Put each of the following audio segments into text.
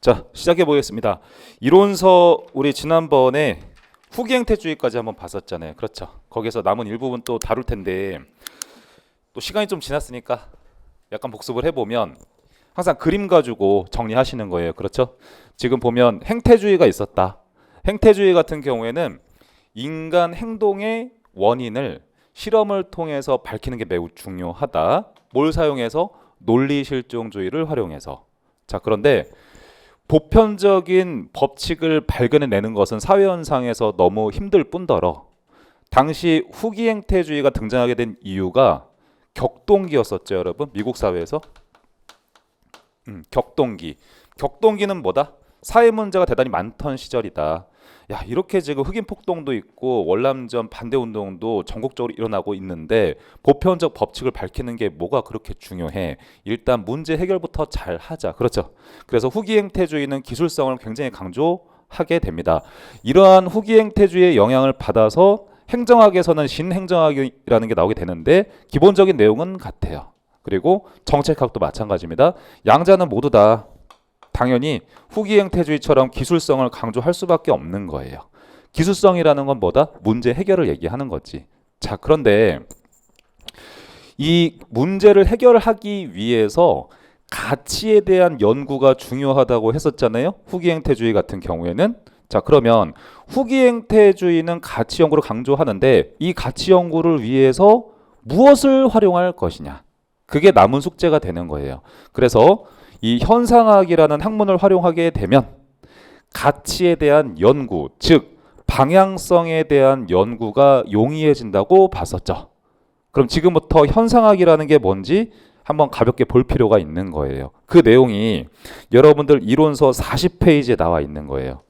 자, 시작해 보겠습니다. 이론서 우리 지난번에 후기행태주의까지 한번 봤었잖아요. 그렇죠? 거기서 남은 일부분 또 다룰 텐데 또 시간이 좀 지났으니까 약간 복습을 해보면 항상 그림 가지고 정리하시는 거예요. 그렇죠? 지금 보면 행태주의가 있었다. 행태주의 같은 경우에는 인간 행동의 원인을 실험을 통해서 밝히는 게 매우 중요하다. 뭘 사용해서? 논리실종주의를 활용해서. 자, 그런데 보편적인 법칙을 발견해내는 것은 사회현상에서 너무 힘들 뿐더러 당시 후기행태주의가 등장하게 된 이유가 격동기였었죠, 여러분. 미국 사회에서 격동기. 격동기는 뭐다? 사회 문제가 대단히 많던 시절이다. 야, 이렇게 지금 흑인 폭동도 있고 월남전 반대 운동도 전국적으로 일어나고 있는데 보편적 법칙을 밝히는 게 뭐가 그렇게 중요해? 일단 문제 해결부터 잘 하자. 그렇죠? 그래서 후기행태주의는 기술성을 굉장히 강조하게 됩니다. 이러한 후기행태주의의 영향을 받아서 행정학에서는 신행정학이라는 게 나오게 되는데 기본적인 내용은 같아요. 그리고 정책학도 마찬가지입니다. 양자는 모두 다 당연히 후기행태주의처럼 기술성을 강조할 수밖에 없는 거예요. 기술성이라는 건 뭐다? 문제 해결을 얘기하는 거지. 자, 그런데 이 문제를 해결하기 위해서 가치에 대한 연구가 중요하다고 했었잖아요. 후기행태주의 같은 경우에는. 자, 그러면 후기행태주의는 가치 연구를 강조하는데 이 가치 연구를 위해서 무엇을 활용할 것이냐. 그게 남은 숙제가 되는 거예요. 그래서 이 현상학이라는 학문을 활용하게 되면 가치에 대한 연구, 즉 방향성에 대한 연구가 용이해진다고 봤었죠. 그럼 지금부터 현상학이라는 게 뭔지 한번 가볍게 볼 필요가 있는 거예요. 그 내용이 여러분들 이론서 40페이지에 나와 있는 거예요.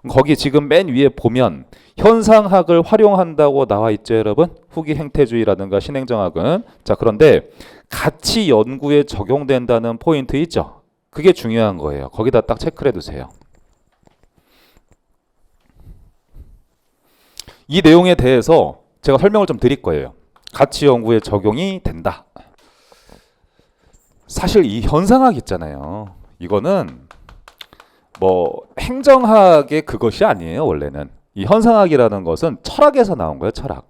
거기 지금 맨 위에 보면 현상학을 활용한다고 나와 있죠, 여러분? 후기행태주의라든가 신행정학은. 자, 그런데 가치 연구에 적용된다는 포인트 있죠? 그게 중요한 거예요. 거기다 딱 체크를 해두세요. 이 내용에 대해서 제가 설명을 좀 드릴 거예요. 가치 연구에 적용이 된다. 사실 이 현상학 있잖아요. 이거는 뭐 행정학의 그것이 아니에요. 원래는 이 현상학이라는 것은 철학에서 나온 거예요. 철학.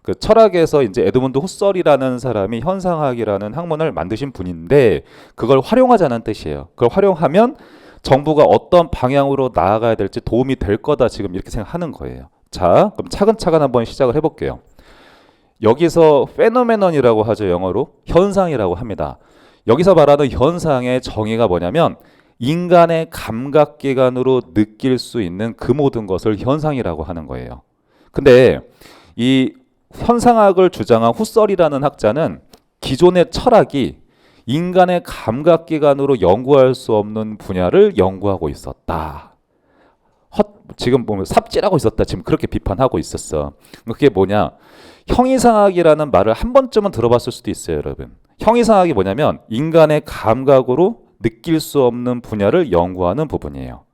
그 철학에서 이제 에드문드 후설이라는 사람이 현상학이라는 학문을 만드신 분인데 그걸 활용하자는 뜻이에요. 그걸 활용하면 정부가 어떤 방향으로 나아가야 될지 도움이 될 거다. 지금 이렇게 생각하는 거예요. 자, 그럼 차근차근 한번 시작을 해볼게요. 여기서 페노메넌이라고 하죠. 영어로 현상이라고 합니다. 여기서 말하는 현상의 정의가 뭐냐면 인간의 감각기관으로 느낄 수 있는 그 모든 것을 현상이라고 하는 거예요. 근데 이 현상학을 주장한 후설이라는 학자는 기존의 철학이 인간의 감각기관으로 연구할 수 없는 분야를 연구하고 있었다. 지금 보면 삽질하고 있었다. 지금 그렇게 비판하고 있었어. 그게 뭐냐? 형이상학이라는 말을 한 번쯤은 들어봤을 수도 있어요, 여러분. 형이상학이 뭐냐면 인간의 감각으로 느낄 수 없는 분야를 연구하는 부분이에요.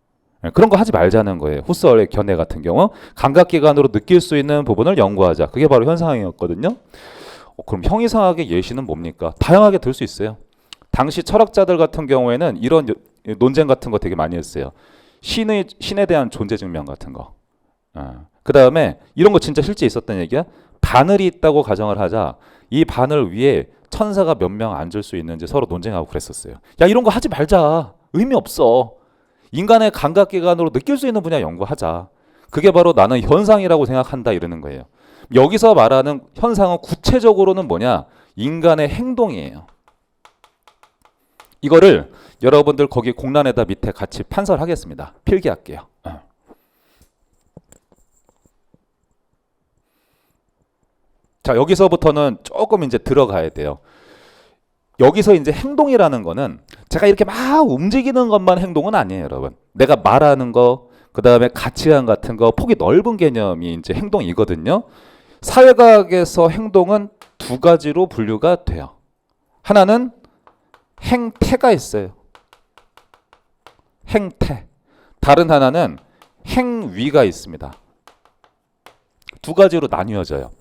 그런 거 하지 말자는 거예요. 후설의 견해 같은 경우 감각기관으로 느낄 수 있는 부분을 연구하자. 그게 바로 현상학이었거든요. 그럼 형이상학의 예시는 뭡니까? 다양하게 들 수 있어요. 당시 철학자들 같은 경우에는 이런 논쟁 같은 거 되게 많이 했어요. 신에 대한 존재 증명 같은 거. 그 다음에 이런 거 진짜 실제 있었던 얘기야. 바늘이 있다고 가정을 하자. 이 바늘 위에 천사가 몇 명 앉을 수 있는지 서로 논쟁하고 그랬었어요. 야, 이런 거 하지 말자. 의미 없어. 인간의 감각기관으로 느낄 수 있는 분야 연구하자. 그게 바로 나는 현상이라고 생각한다 이러는 거예요. 여기서 말하는 현상은 구체적으로는 뭐냐? 인간의 행동이에요. 이거를 여러분들 거기 공란에다 밑에 같이 판설하겠습니다. 필기할게요. 자, 여기서부터는 조금 이제 들어가야 돼요. 여기서 이제 행동이라는 거는 제가 이렇게 막 움직이는 것만 행동은 아니에요, 여러분. 내가 말하는 거, 그 다음에 가치관 같은 거, 폭이 넓은 개념이 이제 행동이거든요. 사회과학에서 행동은 두 가지로 분류가 돼요. 하나는 행태가 있어요. 행태. 다른 하나는 행위가 있습니다. 두 가지로 나뉘어져요.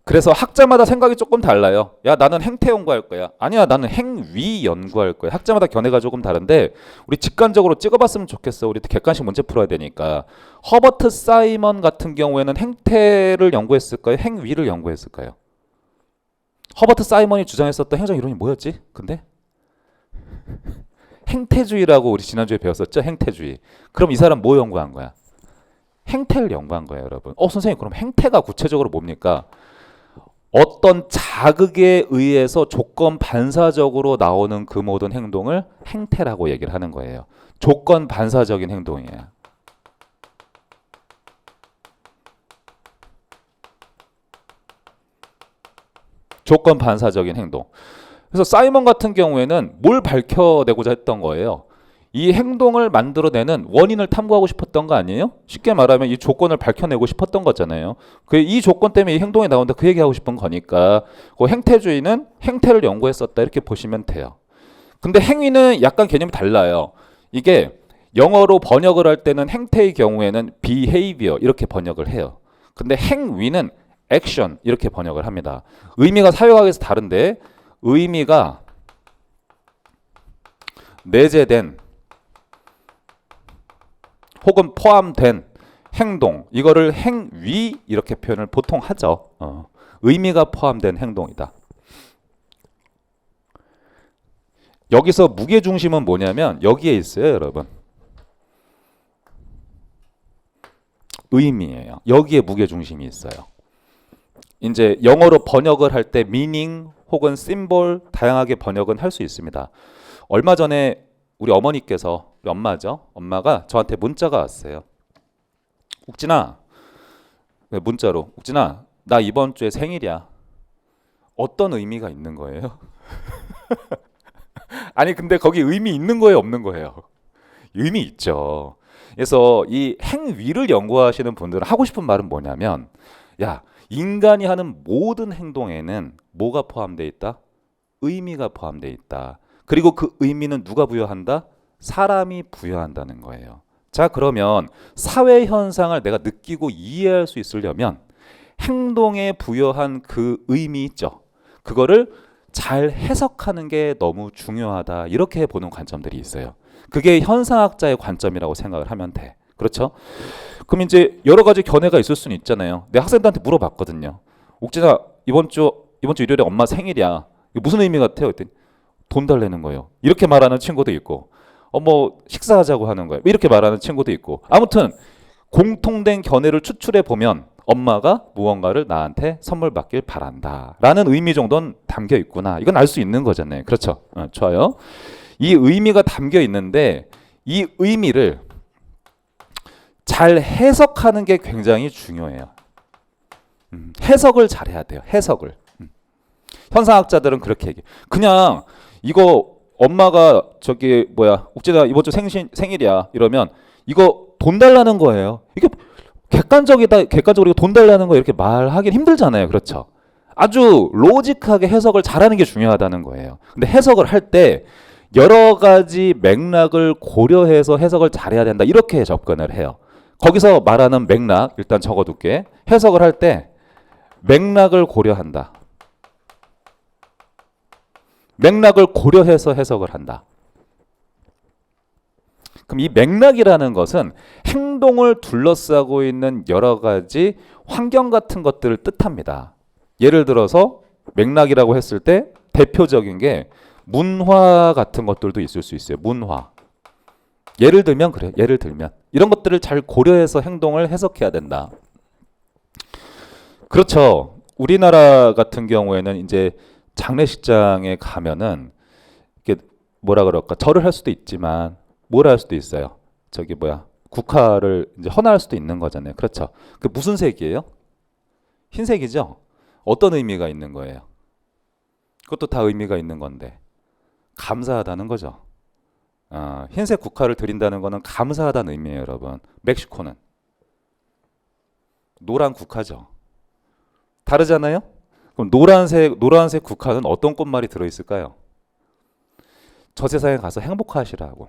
그래서 학자마다 생각이 조금 달라요. 야, 나는 행태 연구할 거야. 아니야, 나는 행위 연구할 거야. 학자마다 견해가 조금 다른데 우리 직관적으로 찍어봤으면 좋겠어. 우리 객관식 문제 풀어야 되니까. 허버트 사이먼 같은 경우에는 행태를 연구했을까요? 행위를 연구했을까요? 허버트 사이먼이 주장했었던 행정 이론이 뭐였지? 근데 행태주의라고 우리 지난주에 배웠었죠? 행태주의. 그럼 이 사람 뭐 연구한 거야? 행태를 연구한 거예요, 여러분. 선생님, 그럼 행태가 구체적으로 뭡니까? 어떤 자극에 의해서 조건 반사적으로 나오는 그 모든 행동을 행태라고 얘기를 하는 거예요. 조건 반사적인 행동이에요. 조건 반사적인 행동. 그래서 사이먼 같은 경우에는 뭘 밝혀내고자 했던 거예요? 이 행동을 만들어내는 원인을 탐구하고 싶었던 거 아니에요? 쉽게 말하면 이 조건을 밝혀내고 싶었던 거잖아요. 이 조건 때문에 이 행동이 나온다 그 얘기하고 싶은 거니까 그 행태주의는 행태를 연구했었다 이렇게 보시면 돼요. 근데 행위는 약간 개념이 달라요. 이게 영어로 번역을 할 때는 행태의 경우에는 behavior 이렇게 번역을 해요. 근데 행위는 action 이렇게 번역을 합니다. 의미가 사용하기에서 다른데 의미가 내재된 혹은 포함된 행동 이거를 행위 이렇게 표현을 보통 하죠. 의미가 포함된 행동이다. 여기서 무게중심은 뭐냐면 여기에 있어요, 여러분. 의미예요. 여기에 무게중심이 있어요. 이제 영어로 번역을 할 때 meaning 혹은 symbol 다양하게 번역은 할 수 있습니다. 얼마 전에 우리 어머니께서 우리 엄마죠. 엄마가 저한테 문자가 왔어요. 욱진아, 문자로 욱진아, 나 이번 주에 생일이야. 어떤 의미가 있는 거예요? 아니 근데 거기 의미 있는 거예요, 없는 거예요? 의미 있죠. 그래서 이 행위를 연구하시는 분들은 하고 싶은 말은 뭐냐면, 야, 인간이 하는 모든 행동에는 뭐가 포함되어 있다? 의미가 포함되어 있다. 그리고 그 의미는 누가 부여한다? 사람이 부여한다는 거예요. 자, 그러면 사회 현상을 내가 느끼고 이해할 수 있으려면 행동에 부여한 그 의미 있죠. 그거를 잘 해석하는 게 너무 중요하다. 이렇게 보는 관점들이 있어요. 그게 현상학자의 관점이라고 생각을 하면 돼. 그렇죠? 그럼 이제 여러 가지 견해가 있을 수는 있잖아요. 내 학생들한테 물어봤거든요. 옥진아, 이번 주 일요일에 엄마 생일이야. 이게 무슨 의미 같아요? 그랬더니 돈 달라는 거예요. 이렇게 말하는 친구도 있고, 뭐 식사하자고 하는 거예요. 이렇게 말하는 친구도 있고. 아무튼 공통된 견해를 추출해 보면 엄마가 무언가를 나한테 선물 받길 바란다 라는 의미 정도는 담겨 있구나. 이건 알 수 있는 거잖아요. 그렇죠? 좋아요. 이 의미가 담겨 있는데 이 의미를 잘 해석하는 게 굉장히 중요해요. 해석을 잘해야 돼요. 해석을. 현상학자들은 그렇게 얘기해요. 그냥 이거 엄마가 옥진아 이번 주 생일이야 이러면 이거 돈 달라는 거예요. 이게 객관적으로 돈 달라는 거 이렇게 말하기는 힘들잖아요. 그렇죠? 아주 로직하게 해석을 잘하는 게 중요하다는 거예요. 근데 해석을 할 때 여러 가지 맥락을 고려해서 해석을 잘해야 된다. 이렇게 접근을 해요. 거기서 말하는 맥락 일단 적어둘게. 해석을 할 때 맥락을 고려한다. 맥락을 고려해서 해석을 한다. 그럼 이 맥락이라는 것은 행동을 둘러싸고 있는 여러 가지 환경 같은 것들을 뜻합니다. 예를 들어서 맥락이라고 했을 때 대표적인 게 문화 같은 것들도 있을 수 있어요. 문화. 예를 들면 그래. 예를 들면 이런 것들을 잘 고려해서 행동을 해석해야 된다. 그렇죠. 우리나라 같은 경우에는 이제 장례식장에 가면은 이게 뭐라 그럴까? 절을 할 수도 있지만 뭘 할 수도 있어요. 국화를 이제 헌화할 수도 있는 거잖아요. 그렇죠. 그 무슨 색이에요? 흰색이죠. 어떤 의미가 있는 거예요? 그것도 다 의미가 있는 건데 감사하다는 거죠. 흰색 국화를 드린다는 거는 감사하다는 의미예요, 여러분. 멕시코는 노란 국화죠. 다르잖아요? 그럼 노란색 국화는 어떤 꽃말이 들어있을까요? 저 세상에 가서 행복하시라고.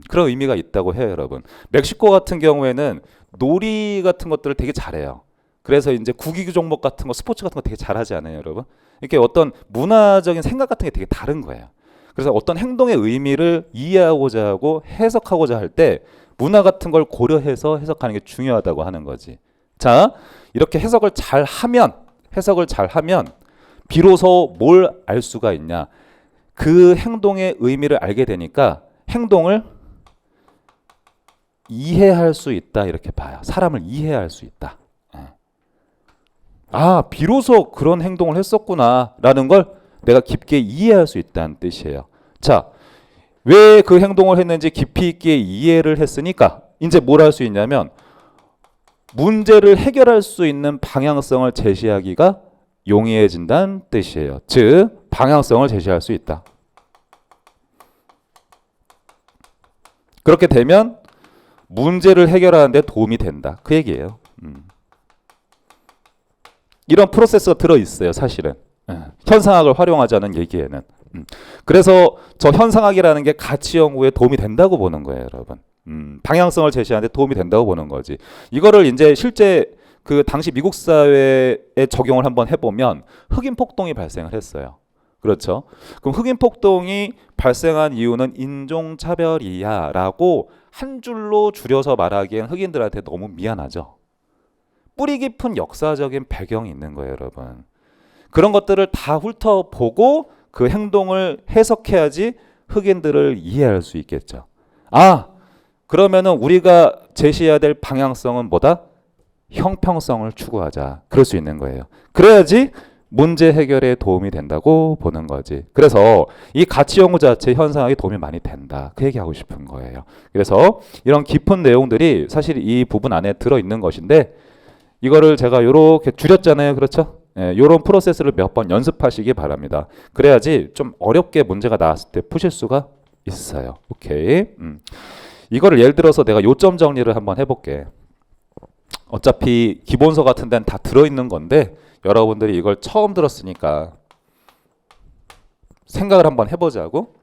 그런 의미가 있다고 해요, 여러분. 멕시코 같은 경우에는 놀이 같은 것들을 되게 잘해요. 그래서 이제 구기 종목 같은 거, 스포츠 같은 거 되게 잘하지 않아요, 여러분? 이렇게 어떤 문화적인 생각 같은 게 되게 다른 거예요. 그래서 어떤 행동의 의미를 이해하고자 하고 해석하고자 할 때 문화 같은 걸 고려해서 해석하는 게 중요하다고 하는 거지. 자, 이렇게 해석을 잘 하면 비로소 뭘 알 수가 있냐? 그 행동의 의미를 알게 되니까 행동을 이해할 수 있다, 이렇게 봐요. 사람을 이해할 수 있다. 아, 비로소 그런 행동을 했었구나 라는 걸 내가 깊게 이해할 수 있다는 뜻이에요. 자, 왜 그 행동을 했는지 깊이 있게 이해를 했으니까 이제 뭘 할 수 있냐면 문제를 해결할 수 있는 방향성을 제시하기가 용이해진다는 뜻이에요. 즉, 방향성을 제시할 수 있다. 그렇게 되면 문제를 해결하는 데 도움이 된다. 그 얘기예요. 이런 프로세스가 들어있어요, 사실은. 현상학을 활용하자는 얘기에는. 그래서 저 현상학이라는 게 가치 연구에 도움이 된다고 보는 거예요, 여러분. 방향성을 제시하는 데 도움이 된다고 보는 거지. 이거를 이제 실제 그 당시 미국 사회에 적용을 한번 해보면 흑인 폭동이 발생을 했어요. 그렇죠? 그럼 흑인 폭동이 발생한 이유는 인종차별이야라고 한 줄로 줄여서 말하기엔 흑인들한테 너무 미안하죠. 뿌리 깊은 역사적인 배경이 있는 거예요, 여러분. 그런 것들을 다 훑어보고 그 행동을 해석해야지 흑인들을 이해할 수 있겠죠. 아, 그러면은 우리가 제시해야 될 방향성은 뭐다? 형평성을 추구하자. 그럴 수 있는 거예요. 그래야지 문제 해결에 도움이 된다고 보는 거지. 그래서 이 가치 연구 자체 현상학에 도움이 많이 된다. 그 얘기하고 싶은 거예요. 그래서 이런 깊은 내용들이 사실 이 부분 안에 들어있는 것인데 이거를 제가 이렇게 줄였잖아요. 그렇죠? 이런 프로세스를 몇 번 연습하시기 바랍니다. 그래야지 좀 어렵게 문제가 나왔을 때 푸실 수가 있어요. 오케이. 이거를 예를 들어서 내가 요점 정리를 한번 해볼게. 어차피 기본서 같은 데는 다 들어있는 건데 여러분들이 이걸 처음 들었으니까 생각을 한번 해보자고.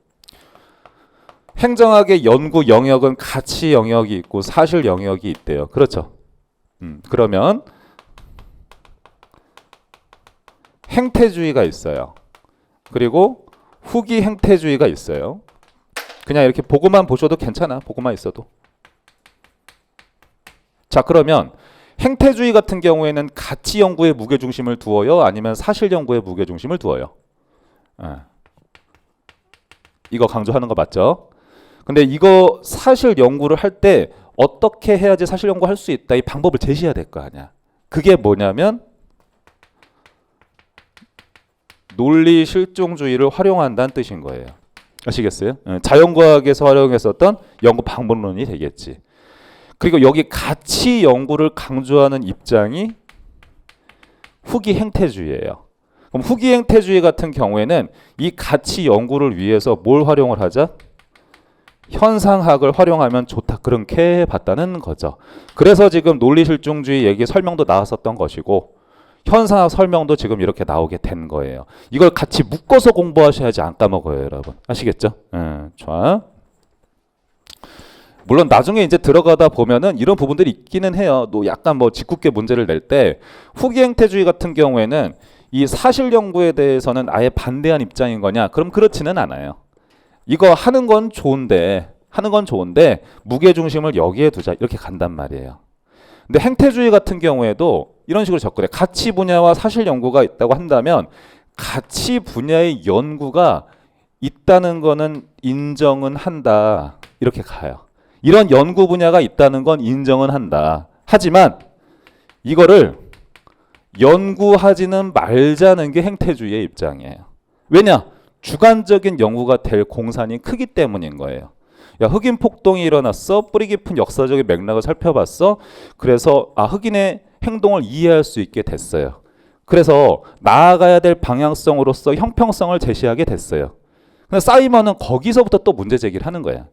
행정학의 연구 영역은 가치 영역이 있고 사실 영역이 있대요. 그렇죠? 그러면 행태주의가 있어요. 그리고 후기 행태주의가 있어요. 그냥 이렇게 보고만 보셔도 괜찮아. 보고만 있어도. 자, 그러면 행태주의 같은 경우에는 가치 연구에 무게중심을 두어요? 아니면 사실 연구에 무게중심을 두어요? 이거 강조하는 거 맞죠? 근데 이거 사실 연구를 할 때 어떻게 해야지 사실 연구할 수 있다, 이 방법을 제시해야 될 거 아니야. 그게 뭐냐면 논리 실종주의를 활용한다는 뜻인 거예요. 아시겠어요? 자연과학에서 활용했었던 연구 방법론이 되겠지. 그리고 여기 가치 연구를 강조하는 입장이 후기 행태주의예요. 그럼 후기 행태주의 같은 경우에는 이 가치 연구를 위해서 뭘 활용을 하자? 현상학을 활용하면 좋다. 그렇게 봤다는 거죠. 그래서 지금 논리실종주의 얘기 설명도 나왔었던 것이고 현상학 설명도 지금 이렇게 나오게 된 거예요. 이걸 같이 묶어서 공부하셔야지 안 까먹어요, 여러분. 아시겠죠? 좋아. 물론 나중에 이제 들어가다 보면은 이런 부분들이 있기는 해요. 또 약간 뭐 짓궂게 문제를 낼 때 후기 행태주의 같은 경우에는 이 사실 연구에 대해서는 아예 반대한 입장인 거냐? 그럼 그렇지는 않아요. 이거 하는 건 좋은데 무게 중심을 여기에 두자 이렇게 간단 말이에요. 근데 행태주의 같은 경우에도 이런 식으로 접근해. 가치 분야와 사실 연구가 있다고 한다면 가치 분야의 연구가 있다는 거는 인정은 한다. 이렇게 가요. 이런 연구 분야가 있다는 건 인정은 한다. 하지만 이거를 연구하지는 말자는 게 행태주의의 입장이에요. 왜냐? 주관적인 연구가 될 공산이 크기 때문인 거예요. 야, 흑인 폭동이 일어났어. 뿌리 깊은 역사적인 맥락을 살펴봤어. 그래서 흑인의 행동을 이해할 수 있게 됐어요. 그래서 나아가야 될 방향성으로서 형평성을 제시하게 됐어요. 근데 사이먼은 거기서부터 또 문제 제기를 하는 거야.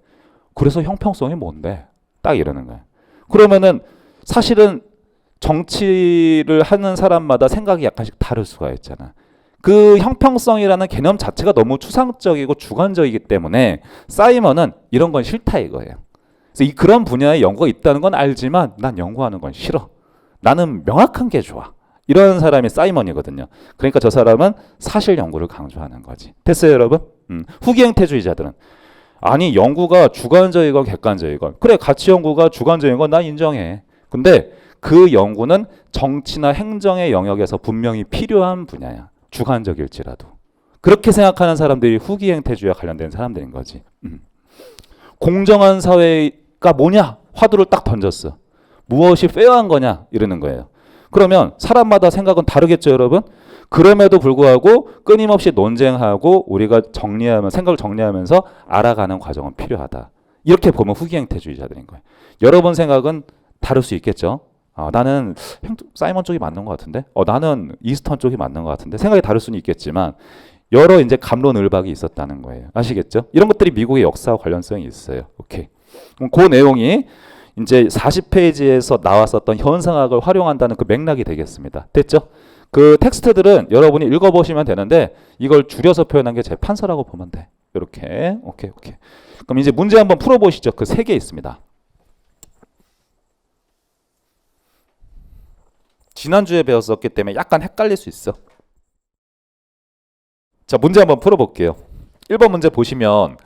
그래서 형평성이 뭔데? 딱 이러는 거야. 그러면은 사실은 정치를 하는 사람마다 생각이 약간씩 다를 수가 있잖아. 그 형평성이라는 개념 자체가 너무 추상적이고 주관적이기 때문에 사이먼은 이런 건 싫다 이거예요. 그래서 그런 분야의 연구가 있다는 건 알지만 난 연구하는 건 싫어. 나는 명확한 게 좋아. 이런 사람이 사이먼이거든요. 그러니까 저 사람은 사실 연구를 강조하는 거지. 됐어요, 여러분? 후기 행태주의자들은 아니 연구가 주관적이건 객관적이건 그래 가치 연구가 주관적인 건 난 인정해. 근데 그 연구는 정치나 행정의 영역에서 분명히 필요한 분야야. 주관적일지라도. 그렇게 생각하는 사람들이 후기 행태주의와 관련된 사람들인 거지. 공정한 사회가 뭐냐? 화두를 딱 던졌어. 무엇이 페어한 거냐? 이러는 거예요. 그러면 사람마다 생각은 다르겠죠, 여러분? 그럼에도 불구하고 끊임없이 논쟁하고 우리가 생각을 정리하면서 알아가는 과정은 필요하다. 이렇게 보면 후기 행태주의자들인 거예요. 여러분 생각은 다를 수 있겠죠. 나는 사이먼 쪽이 맞는 것 같은데, 나는 이스턴 쪽이 맞는 것 같은데 생각이 다를 수는 있겠지만 여러 이제 갑론을박이 있었다는 거예요. 아시겠죠? 이런 것들이 미국의 역사와 관련성이 있어요. 오케이. 그럼 그 내용이 이제 40페이지에서 나왔었던 현상학을 활용한다는 그 맥락이 되겠습니다. 됐죠? 그 텍스트들은 여러분이 읽어보시면 되는데 이걸 줄여서 표현한 게 제 판서라고 보면 돼. 이렇게. 오케이. 그럼 이제 문제 한번 풀어보시죠. 그 세 개 있습니다. 지난주에 배웠었기 때문에 약간 헷갈릴 수 있어. 자, 문제 한번 풀어볼게요. 1번 문제 보시면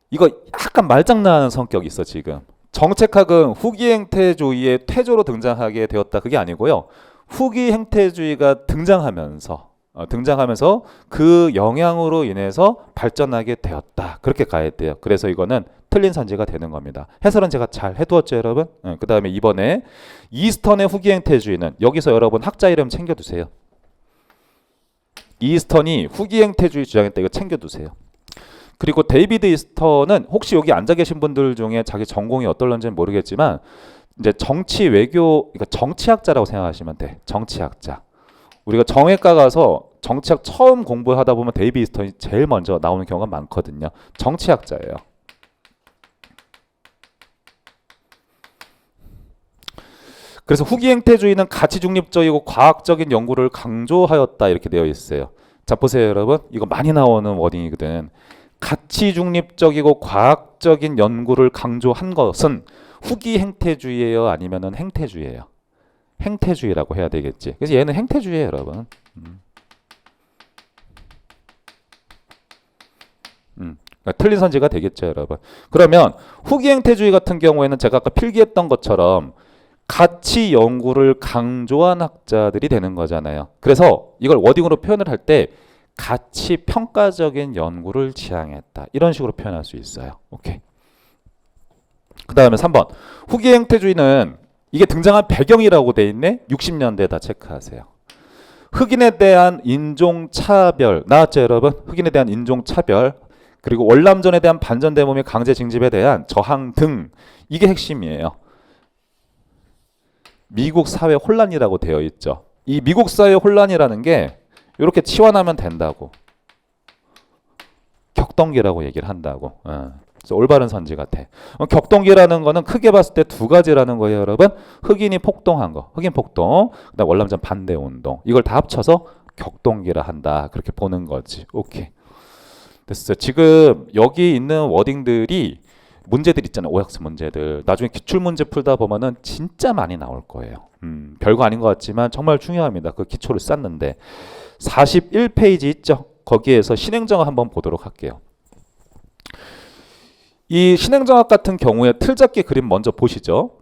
이거 약간 말장난하는 성격이 있어 지금. 정책학은 후기 행태주의의 퇴조로 등장하게 되었다. 그게 아니고요. 후기 행태주의가 등장하면서 그 영향으로 인해서 발전하게 되었다. 그렇게 가야 돼요. 그래서 이거는 틀린 선지가 되는 겁니다. 해설은 제가 잘 해두었죠, 여러분? 그 다음에 이번에 이스턴의 후기 행태주의는 여기서 여러분 학자 이름 챙겨두세요. 이스턴이 후기 행태주의 주장했다. 이거 챙겨두세요. 그리고 데이비드 이스턴은 혹시 여기 앉아 계신 분들 중에 자기 전공이 어떨런지는 모르겠지만 이제 정치 외교, 그러니까 정치학자라고 생각하시면 돼. 정치학자. 우리가 정외과 가서 정치학 처음 공부하다 보면 데이비드 이스턴이 제일 먼저 나오는 경우가 많거든요. 정치학자예요. 그래서 후기 행태주의는 가치 중립적이고 과학적인 연구를 강조하였다 이렇게 되어 있어요. 자 보세요 여러분. 이거 많이 나오는 워딩이거든. 가치 중립적이고 과학적인 연구를 강조한 것은 후기 행태주의예요? 아니면은 행태주의예요? 행태주의라고 해야 되겠지. 그래서 얘는 행태주의예요, 여러분. 그러니까 틀린 선지가 되겠죠, 여러분. 그러면 후기 행태주의 같은 경우에는 제가 아까 필기했던 것처럼 가치 연구를 강조한 학자들이 되는 거잖아요. 그래서 이걸 워딩으로 표현을 할 때 가치 평가적인 연구를 지향했다. 이런 식으로 표현할 수 있어요. 오케이. 그 다음에 3번. 후기 행태주의는 이게 등장한 배경이라고 돼 있네. 60년대 다 체크하세요. 흑인에 대한 인종차별 나왔죠, 여러분? 흑인에 대한 인종차별 그리고 월남전에 대한 반전대모 및 강제징집에 대한 저항 등 이게 핵심이에요. 미국 사회 혼란이라고 되어 있죠. 이 미국 사회 혼란이라는 게 이렇게 치환하면 된다고. 격동기라고 얘기를 한다고. 그래서 올바른 선지 같아. 격동기라는 거는 크게 봤을 때 두 가지라는 거예요, 여러분. 흑인이 폭동한 거, 흑인 폭동, 그다음 월남전 반대 운동. 이걸 다 합쳐서 격동기라 한다. 그렇게 보는 거지. 오케이. 됐어요. 지금 여기 있는 워딩들이 문제들 있잖아요. 오학습 문제들. 나중에 기출 문제 풀다 보면은 진짜 많이 나올 거예요. 별거 아닌 것 같지만 정말 중요합니다. 그 기초를 쌓는데 41페이지 있죠. 거기에서 신행정학 한번 보도록 할게요. 이 신행정학 같은 경우에 틀잡기 그림 먼저 보시죠.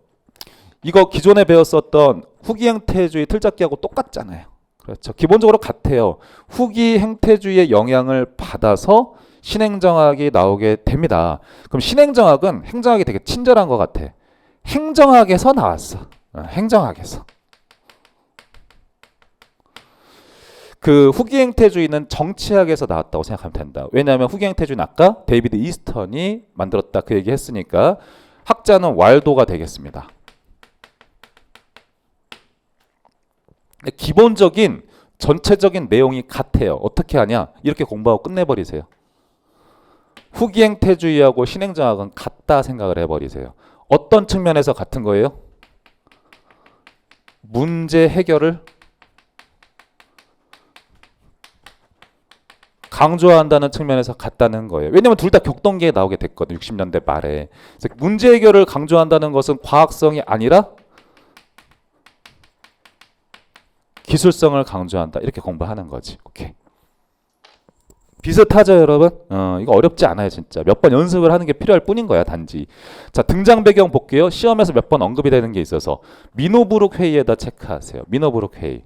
이거 기존에 배웠었던 후기 행태주의 틀잡기하고 똑같잖아요. 그렇죠. 기본적으로 같아요. 후기 행태주의의 영향을 받아서 신행정학이 나오게 됩니다. 그럼 신행정학은 행정학이 되게 친절한 것 같아. 행정학에서 나왔어. 행정학에서. 그 후기 행태주의는 정치학에서 나왔다고 생각하면 된다. 왜냐하면 후기 행태주의는 아까 데이비드 이스턴이 만들었다 그 얘기 했으니까 학자는 왈도가 되겠습니다. 기본적인 전체적인 내용이 같아요. 어떻게 하냐? 이렇게 공부하고 끝내버리세요. 후기 행태주의하고 신행정학은 같다 생각을 해버리세요. 어떤 측면에서 같은 거예요? 문제 해결을 강조한다는 측면에서 같다는 거예요. 왜냐하면 둘 다 격동기에 나오게 됐거든요. 60년대 말에. 그래서 문제 해결을 강조한다는 것은 과학성이 아니라 기술성을 강조한다. 이렇게 공부하는 거지. 오케이. 비슷하죠, 여러분? 이거 어렵지 않아요, 진짜. 몇 번 연습을 하는 게 필요할 뿐인 거야, 단지. 자, 등장 배경 볼게요. 시험에서 몇 번 언급이 되는 게 있어서 미노부룩 회의에다 체크하세요. 미노부룩 회의.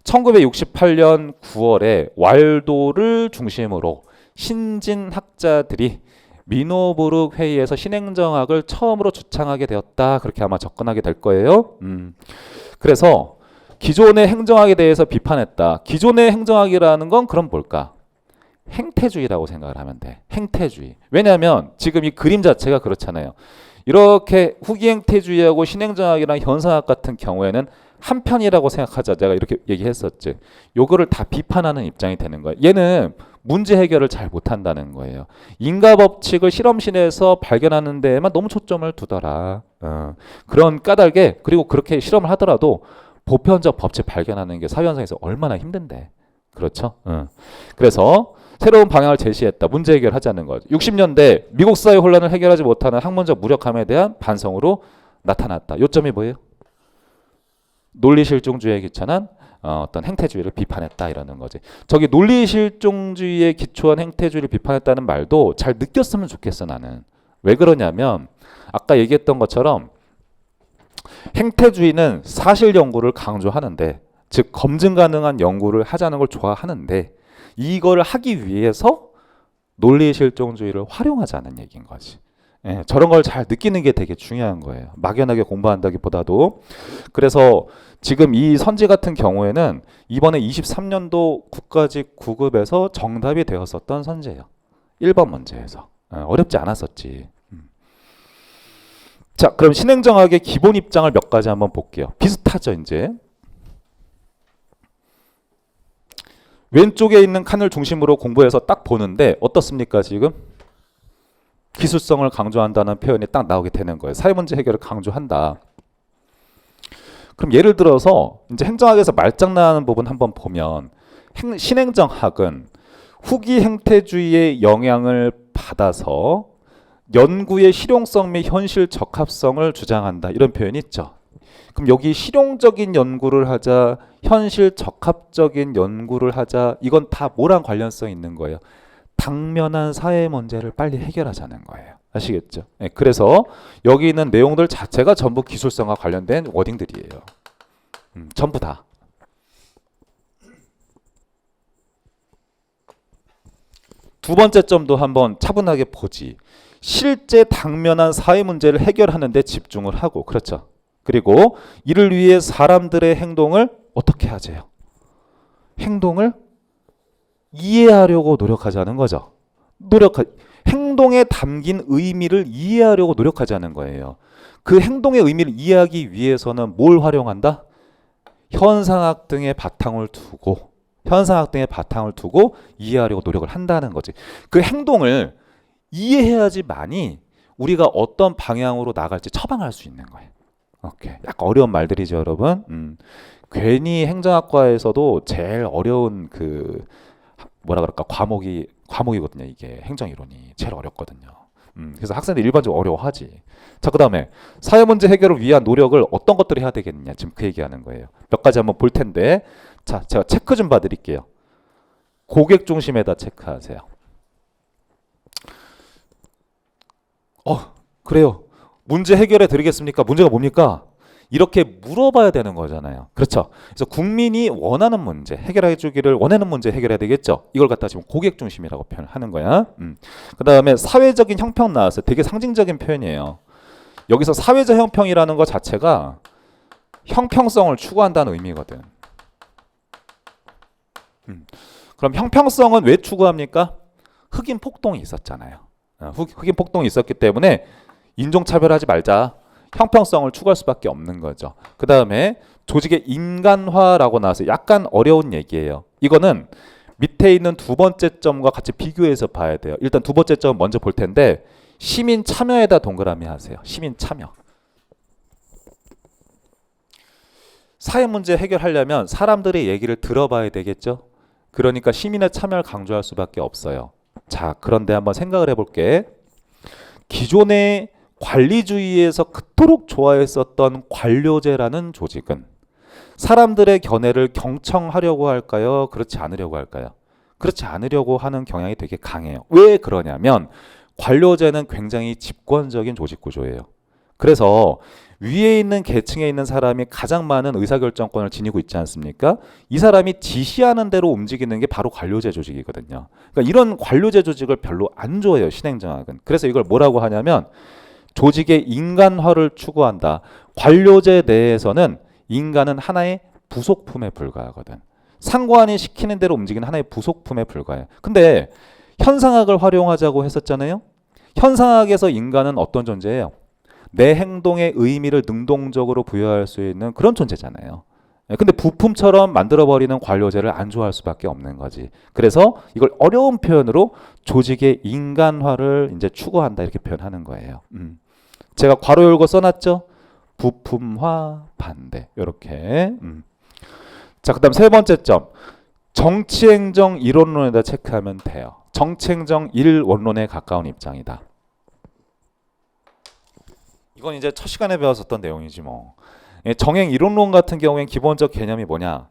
1968년 9월에 왈도를 중심으로 신진학자들이 미노부룩 회의에서 신행정학을 처음으로 주창하게 되었다. 그렇게 아마 접근하게 될 거예요. 그래서 기존의 행정학에 대해서 비판했다. 기존의 행정학이라는 건 그럼 뭘까? 행태주의라고 생각을 하면 돼. 행태주의. 왜냐하면 지금 이 그림 자체가 그렇잖아요. 이렇게 후기 행태주의하고 신행정학이랑 현상학 같은 경우에는 한편이라고 생각하자. 제가 이렇게 얘기했었지. 요거를 다 비판하는 입장이 되는 거예요. 얘는 문제 해결을 잘 못한다는 거예요. 인과 법칙을 실험실에서 발견하는 데에만 너무 초점을 두더라. 그런 까닭에, 그리고 그렇게 실험을 하더라도 보편적 법칙 발견하는 게 사회현상에서 얼마나 힘든데. 그렇죠? 그래서 새로운 방향을 제시했다. 문제 해결하자는 거죠. 60년대 미국 사회 혼란을 해결하지 못하는 학문적 무력함에 대한 반성으로 나타났다. 요점이 뭐예요? 논리실종주의에 기초한 어떤 행태주의를 비판했다 이러는 거지. 저기 논리실종주의에 기초한 행태주의를 비판했다는 말도 잘 느꼈으면 좋겠어 나는. 왜 그러냐면 아까 얘기했던 것처럼 행태주의는 사실 연구를 강조하는데, 즉 검증 가능한 연구를 하자는 걸 좋아하는데, 이걸 하기 위해서 논리실종주의를 활용하자는 얘기인 거지. 예, 저런 걸 잘 느끼는 게 되게 중요한 거예요. 막연하게 공부한다기보다도. 그래서 지금 이 선지 같은 경우에는 이번에 23년도 국가직 9급에서 정답이 되었었던 선지예요. 1번 문제에서. 어렵지 않았었지. 자, 그럼 신행정학의 기본 입장을 몇 가지 한번 볼게요. 비슷하죠, 이제. 왼쪽에 있는 칸을 중심으로 공부해서 딱 보는데 어떻습니까, 지금? 기술성을 강조한다는 표현이 딱 나오게 되는 거예요. 사회문제 해결을 강조한다. 그럼 예를 들어서 이제 행정학에서 말장난하는 부분 한번 보면 신행정학은 후기 행태주의의 영향을 받아서 연구의 실용성 및 현실 적합성을 주장한다. 이런 표현이 있죠. 그럼 여기 실용적인 연구를 하자, 현실 적합적인 연구를 하자, 이건 다 뭐랑 관련성이 있는 거예요? 당면한 사회 문제를 빨리 해결하자는 거예요. 아시겠죠? 네, 그래서 여기 있는 내용들 자체가 전부 기술성과 관련된 워딩들이에요. 전부 다. 두 번째 점도 한번 차분하게 보지. 실제 당면한 사회 문제를 해결하는 데 집중을 하고, 그렇죠? 그리고 이를 위해 사람들의 행동을 어떻게 하세요? 행동을 이해하려고 노력하자는 거죠. 행동에 담긴 의미를 이해하려고 노력하자는 거예요. 그 행동의 의미를 이해하기 위해서는 뭘 활용한다? 현상학 등의 바탕을 두고 이해하려고 노력을 한다는 거지. 그 행동을 이해해야지만이 우리가 어떤 방향으로 나갈지 처방할 수 있는 거예요. 오케이. 약간 어려운 말들이죠, 여러분. 괜히 행정학과에서도 제일 어려운 그 뭐라 그럴까 과목이거든요. 이게 행정이론이 제일 어렵거든요. 그래서 학생들 일반적으로 어려워하지. 자, 그다음에 사회 문제 해결을 위한 노력을 어떤 것들을 해야 되겠느냐, 지금 그 얘기하는 거예요. 몇 가지 한번 볼 텐데, 자, 제가 체크 좀 봐드릴게요. 고객 중심에다 체크하세요. 그래요. 문제 해결해 드리겠습니까? 문제가 뭡니까? 이렇게 물어봐야 되는 거잖아요. 그렇죠? 그래서 국민이 원하는 문제, 해결해 주기를 원하는 문제 해결해야 되겠죠? 이걸 갖다 지금 고객 중심이라고 표현하는 거야. 그 다음에 사회적인 형평 나왔어요. 되게 상징적인 표현이에요. 여기서 사회적 형평이라는 것 자체가 형평성을 추구한다는 의미거든. 그럼 형평성은 왜 추구합니까? 흑인 폭동이 있었잖아요. 흑인 폭동이 있었기 때문에 인종차별하지 말자. 형평성을 추구할 수밖에 없는 거죠. 그 다음에 조직의 인간화라고 나와서 약간 어려운 얘기예요. 이거는 밑에 있는 두 번째 점과 같이 비교해서 봐야 돼요. 일단 두 번째 점 먼저 볼 텐데, 시민 참여에다 동그라미 하세요. 시민 참여. 사회 문제 해결하려면 사람들의 얘기를 들어봐야 되겠죠. 그러니까 시민의 참여를 강조할 수밖에 없어요. 자, 그런데 한번 생각을 해볼게. 기존의 관리주의에서 그토록 좋아했었던 관료제라는 조직은 사람들의 견해를 경청하려고 할까요? 그렇지 않으려고 할까요? 그렇지 않으려고 하는 경향이 되게 강해요. 왜 그러냐면 관료제는 굉장히 집권적인 조직 구조예요. 그래서 위에 있는 계층에 있는 사람이 가장 많은 의사결정권을 지니고 있지 않습니까? 이 사람이 지시하는 대로 움직이는 게 바로 관료제 조직이거든요. 그러니까 이런 관료제 조직을 별로 안 좋아해요, 신행정학은. 그래서 이걸 뭐라고 하냐면 조직의 인간화를 추구한다. 관료제 내에서는 인간은 하나의 부속품에 불과하거든. 상관이 시키는 대로 움직이는 하나의 부속품에 불과해요. 근데 현상학을 활용하자고 했었잖아요. 현상학에서 인간은 어떤 존재예요? 내 행동의 의미를 능동적으로 부여할 수 있는 그런 존재잖아요. 근데 부품처럼 만들어버리는 관료제를 안 좋아할 수밖에 없는 거지. 그래서 이걸 어려운 표현으로 조직의 인간화를 이제 추구한다 이렇게 표현하는 거예요. 제가 괄호 열고 써놨죠? 부품화 반대 이렇게. 자, 그다음 세 번째 점. 정치행정 이론론에다 체크하면 돼요. 정치행정 일원론에 가까운 입장이다. 이건 이제 첫 시간에 배웠었던 내용이지 뭐. 정행 이론론 같은 경우엔 기본적 개념이 뭐냐?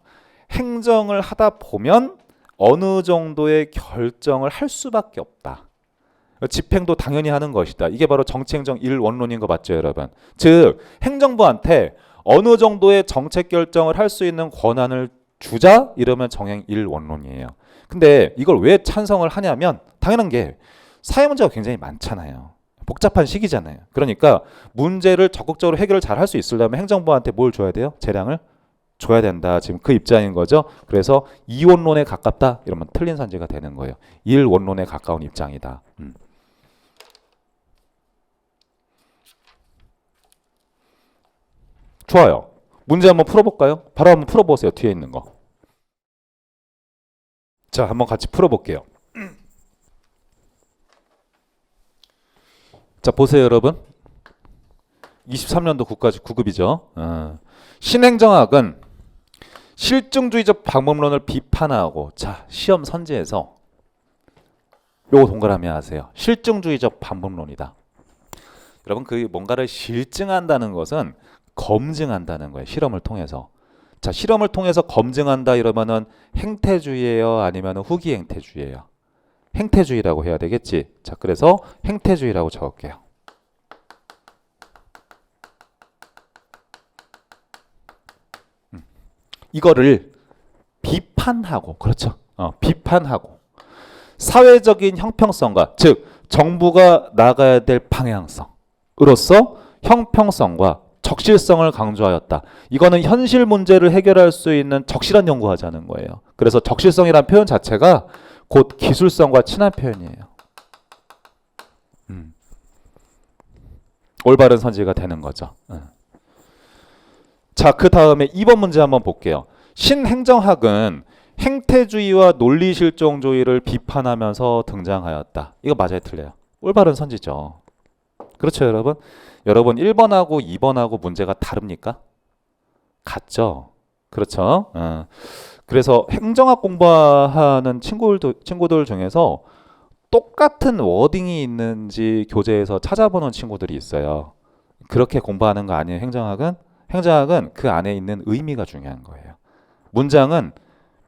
행정을 하다 보면 어느 정도의 결정을 할 수밖에 없다. 집행도 당연히 하는 것이다. 이게 바로 정치행정 일원론인 거 맞죠, 여러분? 즉 행정부한테 어느 정도의 정책 결정을 할 수 있는 권한을 주자 이러면 정행 일원론이에요. 근데 이걸 왜 찬성을 하냐면 당연한 게 사회 문제가 굉장히 많잖아요. 복잡한 시기잖아요. 그러니까 문제를 적극적으로 해결을 잘 할 수 있으려면 행정부한테 뭘 줘야 돼요? 재량을 줘야 된다. 지금 그 입장인 거죠. 그래서 이원론에 가깝다 이러면 틀린 선지가 되는 거예요. 일원론에 가까운 입장이다. 좋아요. 문제 한번 풀어볼까요? 바로 한번 풀어보세요. 뒤에 있는 거. 자, 한번 같이 풀어볼게요. 자, 보세요, 여러분. 23년도 국가직 9급이죠. 신행정학은 실증주의적 방법론을 비판하고, 자, 시험 선지에서 요거 동그라미 하세요. 실증주의적 방법론이다. 여러분, 그 뭔가를 실증한다는 것은 검증한다는 거예요. 실험을 통해서. 자, 실험을 통해서 검증한다 이러면은 행태주의예요, 아니면 후기 행태주의예요? 행태주의라고 해야 되겠지. 자, 그래서 행태주의라고 적을게요. 이거를 비판하고, 그렇죠? 비판하고 사회적인 형평성과, 즉 정부가 나가야 될 방향성으로서 형평성과 적실성을 강조하였다. 이거는 현실 문제를 해결할 수 있는 적실한 연구하자는 거예요. 그래서 적실성이란 표현 자체가 곧 기술성과 친한 표현이에요. 올바른 선지가 되는 거죠. 자, 그 다음에 2번 문제 한번 볼게요. 신행정학은 행태주의와 논리실종주의를 비판하면서 등장하였다. 이거 맞아요, 틀려요? 올바른 선지죠. 그렇죠, 여러분? 여러분 1번하고 2번하고 문제가 다릅니까? 같죠? 그렇죠? 그래서 행정학 공부하는 친구들 중에서 똑같은 워딩이 있는지 교재에서 찾아보는 친구들이 있어요. 그렇게 공부하는 거 아니에요, 행정학은? 행정학은 그 안에 있는 의미가 중요한 거예요. 문장은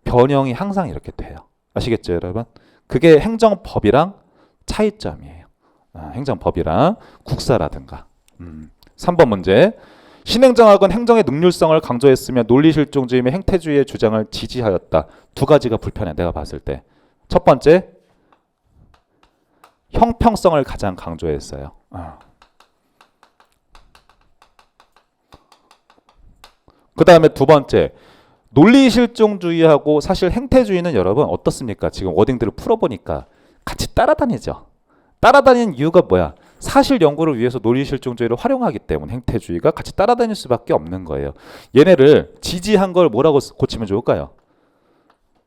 변형이 항상 이렇게 돼요. 아시겠죠, 여러분? 그게 행정법이랑 차이점이에요. 행정법이랑 국사라든가. 3번 문제. 신행정학은 행정의 능률성을 강조했으며 논리실종주의 및 행태주의의 주장을 지지하였다. 두 가지가 불편해, 내가 봤을 때. 첫 번째, 형평성을 가장 강조했어요. 그 다음에 두 번째, 논리실종주의하고 사실 행태주의는 여러분 어떻습니까? 지금 워딩들을 풀어보니까 같이 따라다니죠. 따라다니는 이유가 뭐야? 사실 연구를 위해서 논리실종주의를 활용하기 때문에 행태주의가 같이 따라다닐 수밖에 없는 거예요. 얘네를 지지한 걸 뭐라고 고치면 좋을까요?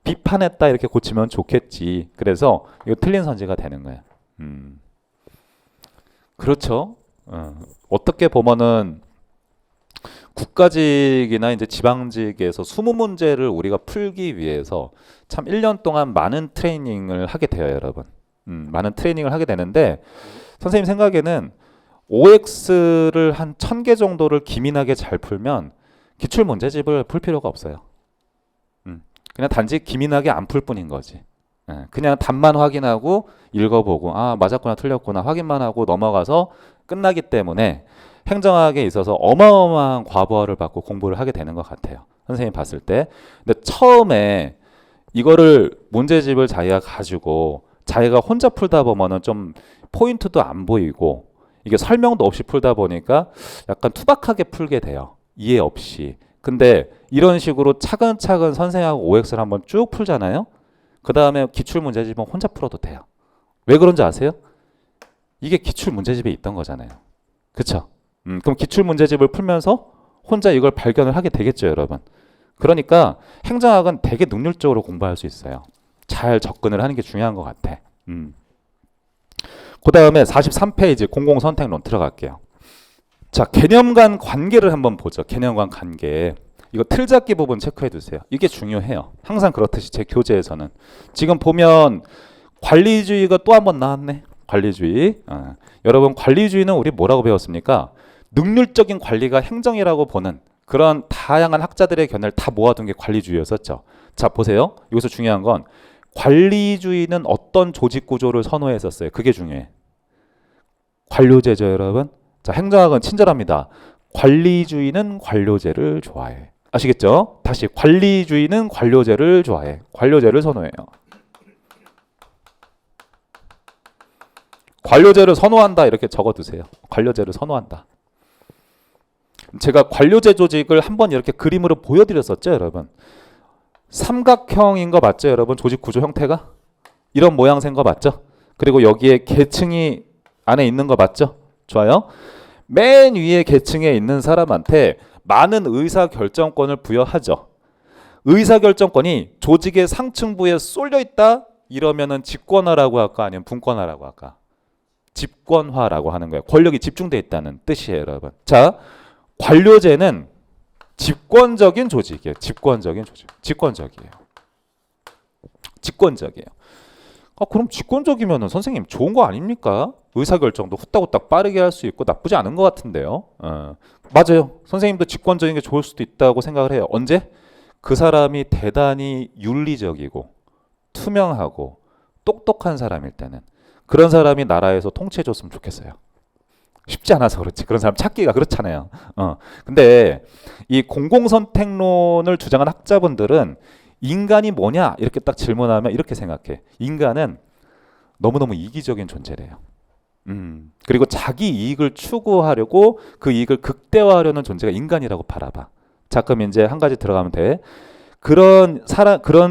비판했다 이렇게 고치면 좋겠지. 그래서 이거 틀린 선지가 되는 거예요. 그렇죠. 어떻게 보면은 국가직이나 이제 지방직에서 20문제를 우리가 풀기 위해서 참 1년 동안 많은 트레이닝을 하게 돼요, 여러분. 많은 트레이닝을 하게 되는데 선생님 생각에는 OX를 한 1000개 정도를 기민하게 잘 풀면 기출 문제집을 풀 필요가 없어요. 그냥 단지 기민하게 안 풀 뿐인 거지. 그냥 답만 확인하고 읽어보고 아 맞았구나 틀렸구나 확인만 하고 넘어가서 끝나기 때문에 행정학에 있어서 어마어마한 과부하를 받고 공부를 하게 되는 것 같아요. 선생님이 봤을 때. 근데 처음에 이거를 문제집을 자기가 가지고 자기가 혼자 풀다 보면은 좀 포인트도 안 보이고 이게 설명도 없이 풀다 보니까 약간 투박하게 풀게 돼요. 이해 없이. 근데 이런 식으로 차근차근 선생하고 OX를 한번 쭉 풀잖아요. 그 다음에 기출문제집은 혼자 풀어도 돼요. 왜 그런지 아세요? 이게 기출문제집에 있던 거잖아요. 그쵸? 그럼 기출문제집을 풀면서 혼자 이걸 발견을 하게 되겠죠, 여러분. 그러니까 행정학은 되게 능률적으로 공부할 수 있어요. 잘 접근을 하는 게 중요한 것 같아. 그 다음에 43페이지 공공선택론 들어갈게요. 자, 개념 간 관계를 한번 보죠. 개념 간 관계. 이거 틀잡기 부분 체크해 두세요. 이게 중요해요. 항상 그렇듯이 제 교재에서는. 지금 보면 관리주의가 또 한 번 나왔네. 관리주의. 여러분 관리주의는 우리 뭐라고 배웠습니까? 능률적인 관리가 행정이라고 보는 그런 다양한 학자들의 견해를 다 모아둔 게 관리주의였었죠. 자, 보세요. 여기서 중요한 건 관리주의는 어떤 조직 구조를 선호했었어요. 그게 중요해. 관료제죠, 여러분. 자, 행정학은 친절합니다. 관리주의는 관료제를 좋아해. 아시겠죠? 다시 관리주의는 관료제를 좋아해. 관료제를 선호해요. 관료제를 선호한다 이렇게 적어두세요. 관료제를 선호한다. 제가 관료제 조직을 한번 이렇게 그림으로 보여드렸었죠, 여러분. 삼각형인 거 맞죠, 여러분? 조직 구조 형태가 이런 모양새인 거 맞죠? 그리고 여기에 계층이 안에 있는 거 맞죠? 좋아요. 맨 위에 계층에 있는 사람한테 많은 의사 결정권을 부여하죠. 의사 결정권이 조직의 상층부에 쏠려 있다 이러면은 집권화라고 할까 아니면 분권화라고 할까? 집권화라고 하는 거예요. 권력이 집중돼 있다는 뜻이에요, 여러분. 자, 관료제는 집권적인 조직이에요. 집권적인 조직. 집권적이에요. 집권적이에요. 그럼 집권적이면은 선생님 좋은 거 아닙니까? 의사결정도 후딱후딱 빠르게 할 수 있고 나쁘지 않은 것 같은데요. 맞아요. 선생님도 집권적인 게 좋을 수도 있다고 생각을 해요. 언제? 그 사람이 대단히 윤리적이고 투명하고 똑똑한 사람일 때는 그런 사람이 나라에서 통치해줬으면 좋겠어요. 쉽지 않아서 그렇지. 그런 사람 찾기가 그렇잖아요. 근데 이 공공선택론을 주장한 학자분들은 인간이 뭐냐 이렇게 딱 질문하면 이렇게 생각해. 인간은 너무너무 이기적인 존재래요. 그리고 자기 이익을 추구하려고 그 이익을 극대화하려는 존재가 인간이라고 바라봐. 자, 그럼 이제 한 가지 들어가면 돼. 그런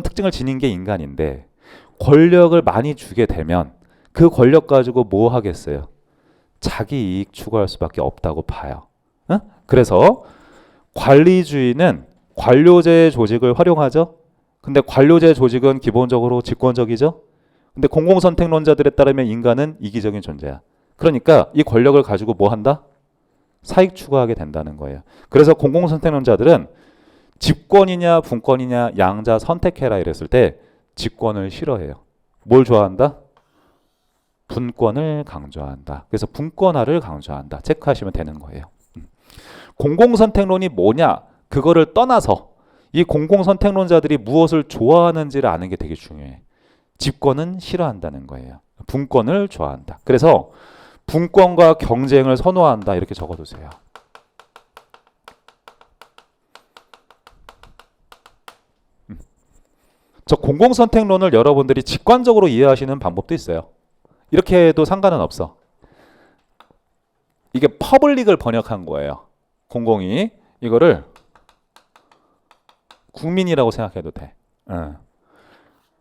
특징을 지닌 게 인간인데 권력을 많이 주게 되면 그 권력 가지고 뭐 하겠어요? 자기 이익 추구할 수밖에 없다고 봐요. 그래서 관리주의는 관료제 조직을 활용하죠. 근데 관료제 조직은 기본적으로 집권적이죠. 근데 공공선택론자들에 따르면 인간은 이기적인 존재야. 그러니까 이 권력을 가지고 뭐 한다? 사익 추구하게 된다는 거예요. 그래서 공공선택론자들은 집권이냐 분권이냐 양자 선택해라 이랬을 때 집권을 싫어해요. 뭘 좋아한다? 분권을 강조한다. 그래서 분권화를 강조한다. 체크하시면 되는 거예요. 공공선택론이 뭐냐? 그거를 떠나서 이 공공선택론자들이 무엇을 좋아하는지를 아는 게 되게 중요해. 집권은 싫어한다는 거예요. 분권을 좋아한다. 그래서 분권과 경쟁을 선호한다. 이렇게 적어두세요. 저 공공선택론을 여러분들이 직관적으로 이해하시는 방법도 있어요. 이렇게 해도 상관은 없어. 이게 퍼블릭을 번역한 거예요. 공공이. 이거를 국민이라고 생각해도 돼.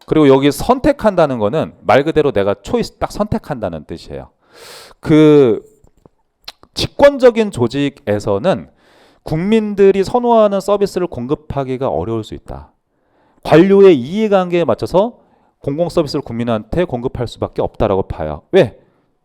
그리고 여기 선택한다는 거는 말 그대로 내가 초이스 딱 선택한다는 뜻이에요. 그 집권적인 조직에서는 국민들이 선호하는 서비스를 공급하기가 어려울 수 있다. 관료의 이해관계에 맞춰서 공공 서비스를 국민한테 공급할 수밖에 없다라고 봐요. 왜?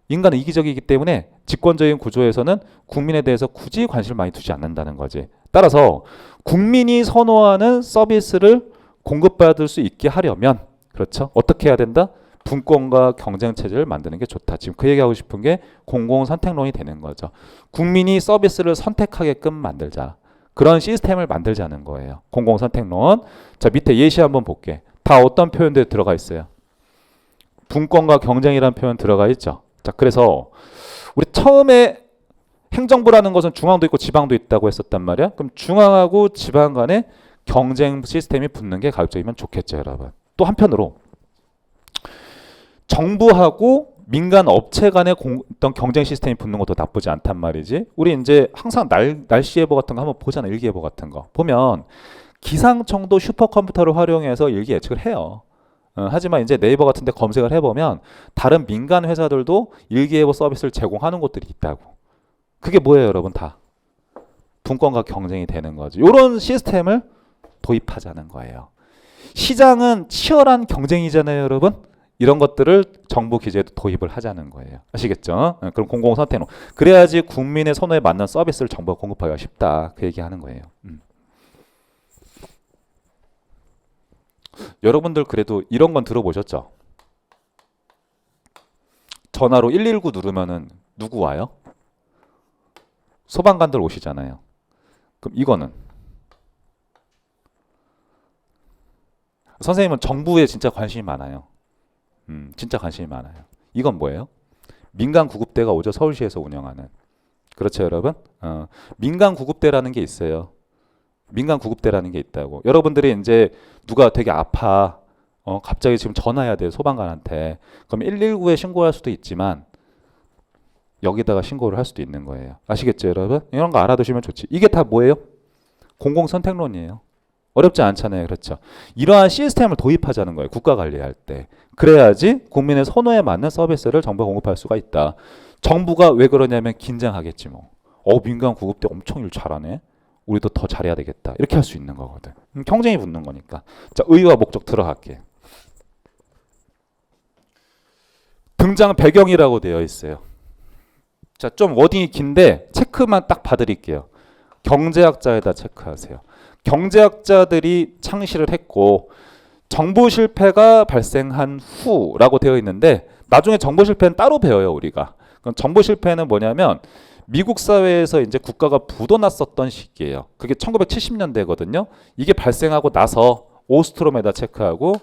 인간은 이기적이기 때문에 집권적인 구조에서는 국민에 대해서 굳이 관심을 많이 두지 않는다는 거지. 따라서 국민이 선호하는 서비스를 공급받을 수 있게 하려면 그렇죠? 어떻게 해야 된다? 분권과 경쟁 체제를 만드는 게 좋다. 지금 그 얘기하고 싶은 게 공공 선택론이 되는 거죠. 국민이 서비스를 선택하게끔 만들자. 그런 시스템을 만들자는 거예요. 공공선택론. 자, 밑에 예시 한번 볼게. 다 어떤 표현들이 들어가 있어요? 분권과 경쟁이라는 표현 들어가 있죠. 자, 그래서 우리 처음에 행정부라는 것은 중앙도 있고 지방도 있다고 했었단 말이야. 그럼 중앙하고 지방 간에 경쟁 시스템이 붙는 게 가급적이면 좋겠죠, 여러분. 또 한편으로 정부하고 민간 업체 간의 어떤 경쟁 시스템이 붙는 것도 나쁘지 않단 말이지. 우리 이제 항상 날씨 예보 같은 거 한번 보잖아. 일기예보 같은 거 보면 기상청도 슈퍼컴퓨터를 활용해서 일기 예측을 해요. 하지만 이제 네이버 같은 데 검색을 해보면 다른 민간 회사들도 일기예보 서비스를 제공하는 곳들이 있다고. 그게 뭐예요, 여러분? 다 분권과 경쟁이 되는 거죠. 이런 시스템을 도입하자는 거예요. 시장은 치열한 경쟁이잖아요, 여러분. 이런 것들을 정부 기재에도 도입을 하자는 거예요. 아시겠죠? 그럼 공공선택론. 그래야지 국민의 선호에 맞는 서비스를 정부가 공급하기가 쉽다. 그 얘기하는 거예요. 여러분들 그래도 이런 건 들어보셨죠? 전화로 119 누르면은 누구 와요? 소방관들 오시잖아요. 그럼 이거는 선생님은 정부에 진짜 관심이 많아요. 진짜 관심이 많아요. 이건 뭐예요? 민간 구급대가 오죠. 서울시에서 운영하는. 그렇죠, 여러분? 민간 구급대라는 게 있어요. 민간 구급대라는 게 있다고. 여러분들이 이제 누가 되게 아파. 갑자기 지금 전화해야 돼요. 소방관한테. 그럼 119에 신고할 수도 있지만 여기다가 신고를 할 수도 있는 거예요. 아시겠죠, 여러분? 이런 거 알아두시면 좋지. 이게 다 뭐예요? 공공선택론이에요. 어렵지 않잖아요. 그렇죠? 이러한 시스템을 도입하자는 거예요. 국가 관리할 때. 그래야지 국민의 선호에 맞는 서비스를 정부가 공급할 수가 있다. 정부가 왜 그러냐면 긴장하겠지 뭐. 민간 구급대 엄청 일 잘하네. 우리도 더 잘해야 되겠다. 이렇게 할 수 있는 거거든. 경쟁이 붙는 거니까. 자, 의의와 목적 들어갈게. 등장 배경이라고 되어 있어요. 자, 좀 워딩이 긴데 체크만 딱 봐드릴게요. 경제학자에다 체크하세요. 경제학자들이 창시를 했고 정부 실패가 발생한 후라고 되어 있는데 나중에 정부 실패는 따로 배워요, 우리가. 그럼 정부 실패는 뭐냐면 미국 사회에서 이제 국가가 부도났었던 시기예요. 그게 1970년대거든요. 이게 발생하고 나서 오스트롬에다 체크하고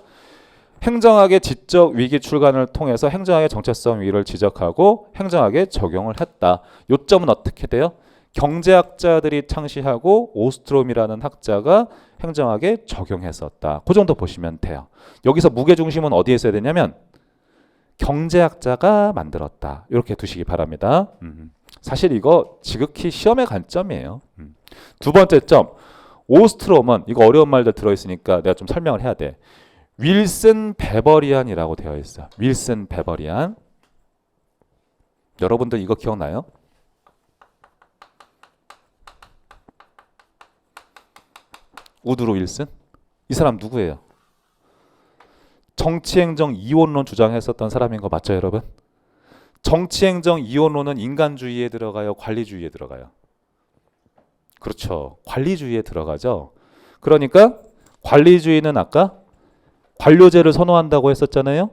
행정학의 지적 위기 출간을 통해서 행정학의 정체성 위기를 지적하고 행정학에 적용을 했다. 요점은 어떻게 돼요? 경제학자들이 창시하고 오스트롬이라는 학자가 행정학에 적용했었다. 그 정도 보시면 돼요. 여기서 무게중심은 어디에 있어야 되냐면 경제학자가 만들었다. 이렇게 두시기 바랍니다. 사실 이거 지극히 시험의 관점이에요. 두 번째 점, 오스트롬은 이거 어려운 말들 들어있으니까 내가 좀 설명을 해야 돼. 윌슨 베버리안이라고 되어 있어. 윌슨 베버리안. 여러분들 이거 기억나요? 우드로 윌슨? 이 사람 누구예요? 정치행정 이원론 주장했었던 사람인 거 맞죠, 여러분? 정치행정 이원론은 인간주의에 들어가요? 관리주의에 들어가요? 그렇죠. 관리주의에 들어가죠. 그러니까 관리주의는 아까 관료제를 선호한다고 했었잖아요.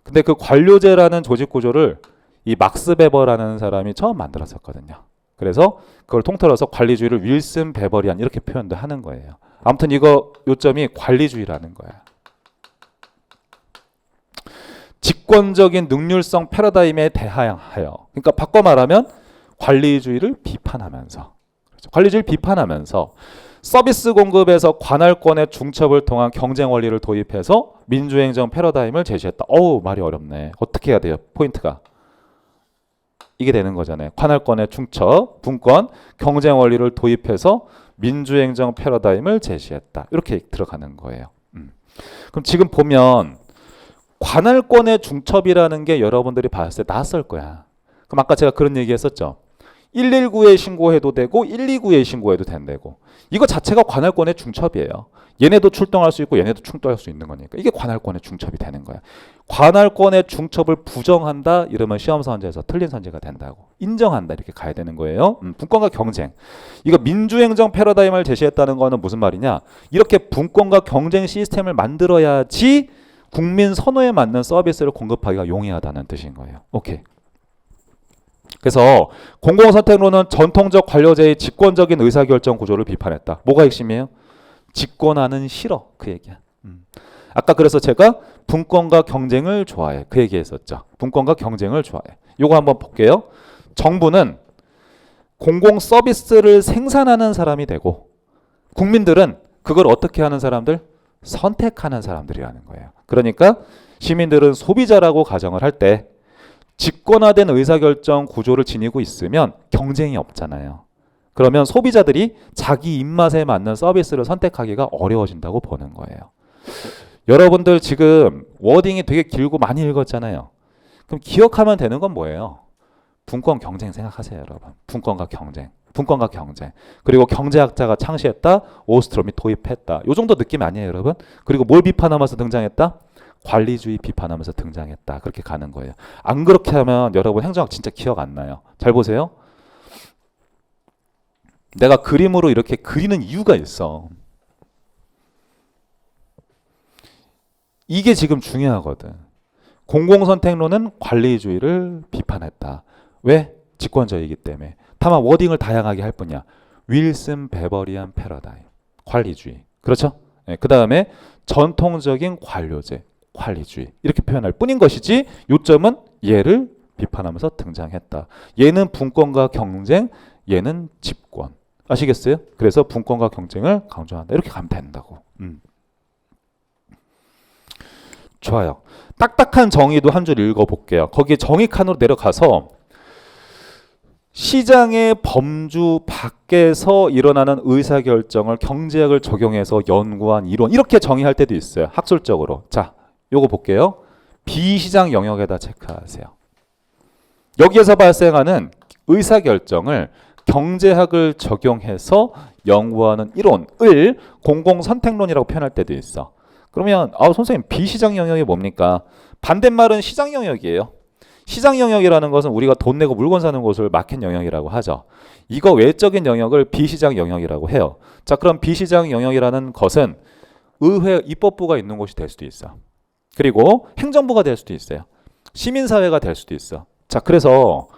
근데 그 관료제라는 조직 구조를 이 막스 베버라는 사람이 처음 만들었었거든요. 그래서 그걸 통틀어서 관리주의를 윌슨 베버리안 이렇게 표현도 하는 거예요. 아무튼 이거 요점이 관리주의라는 거야. 직권적인 능률성 패러다임에 대하여, 그러니까 바꿔 말하면 관리주의를 비판하면서, 그렇죠? 관리주의를 비판하면서 서비스 공급에서 관할권의 중첩을 통한 경쟁 원리를 도입해서 민주행정 패러다임을 제시했다. 말이 어렵네. 어떻게 해야 돼요? 포인트가 이게 되는 거잖아요. 관할권의 중첩, 분권, 경쟁 원리를 도입해서 민주행정 패러다임을 제시했다. 이렇게 들어가는 거예요. 그럼 지금 보면 관할권의 중첩이라는 게 여러분들이 봤을 때 낯설 거야. 그럼 아까 제가 그런 얘기 했었죠. 119에 신고해도 되고 129에 신고해도 된다고. 이거 자체가 관할권의 중첩이에요. 얘네도 출동할 수 있고 얘네도 출동할 수 있는 거니까 이게 관할권의 중첩이 되는 거야. 관할권의 중첩을 부정한다 이러면 시험 선지에서 틀린 선지가 된다고. 인정한다 이렇게 가야 되는 거예요. 분권과 경쟁. 이거 민주행정 패러다임을 제시했다는 거는 무슨 말이냐. 이렇게 분권과 경쟁 시스템을 만들어야지 국민 선호에 맞는 서비스를 공급하기가 용이하다는 뜻인 거예요. 오케이. 그래서 공공선택론은 전통적 관료제의 직권적인 의사결정 구조를 비판했다. 뭐가 핵심이에요? 직권하는 싫어. 그 얘기야. 아까 그래서 제가 분권과 경쟁을 좋아해. 그 얘기했었죠. 분권과 경쟁을 좋아해. 요거 한번 볼게요. 정부는 공공 서비스를 생산하는 사람이 되고 국민들은 그걸 어떻게 하는 사람들? 선택하는 사람들이라는 거예요. 그러니까 시민들은 소비자라고 가정을 할 때 직권화된 의사결정 구조를 지니고 있으면 경쟁이 없잖아요. 그러면 소비자들이 자기 입맛에 맞는 서비스를 선택하기가 어려워진다고 보는 거예요. 여러분들 지금 워딩이 되게 길고 많이 읽었잖아요. 그럼 기억하면 되는 건 뭐예요? 분권 경쟁 생각하세요, 여러분. 분권과 경쟁. 분권과 경쟁. 그리고 경제학자가 창시했다. 오스트롬이 도입했다. 요 정도 느낌 아니에요, 여러분? 그리고 뭘 비판하면서 등장했다? 관리주의 비판하면서 등장했다. 그렇게 가는 거예요. 안 그렇게 하면 여러분 행정학 진짜 기억 안 나요. 잘 보세요. 내가 그림으로 이렇게 그리는 이유가 있어. 이게 지금 중요하거든. 공공선택론은 관리주의를 비판했다. 왜? 직권적이기 때문에. 다만 워딩을 다양하게 할 뿐이야. 윌슨 베버리안 패러다임. 관리주의. 그렇죠? 네, 그 다음에 전통적인 관료제. 관리주의. 이렇게 표현할 뿐인 것이지 요점은 얘를 비판하면서 등장했다. 얘는 분권과 경쟁, 얘는 집권. 아시겠어요? 그래서 분권과 경쟁을 강조한다. 이렇게 가면 된다고. 좋아요. 딱딱한 정의도 한 줄 읽어볼게요. 거기에 정의 칸으로 내려가서 시장의 범주 밖에서 일어나는 의사결정을 경제학을 적용해서 연구한 이론 이렇게 정의할 때도 있어요. 학술적으로. 자, 요거 볼게요. 비시장 영역에다 체크하세요. 여기에서 발생하는 의사결정을 경제학을 적용해서 연구하는 이론을 공공선택론이라고 표현할 때도 있어. 그러면 선생님 비시장 영역이 뭡니까? 반대말은 시장 영역이에요. 시장 영역이라는 것은 우리가 돈 내고 물건 사는 곳을 마켓 영역이라고 하죠. 이거 외적인 영역을 비시장 영역이라고 해요. 자, 그럼 비시장 영역이라는 것은 의회 입법부가 있는 곳이 될 수도 있어. 그리고 행정부가 될 수도 있어요. 시민사회가 될 수도 있어. 자, 그래서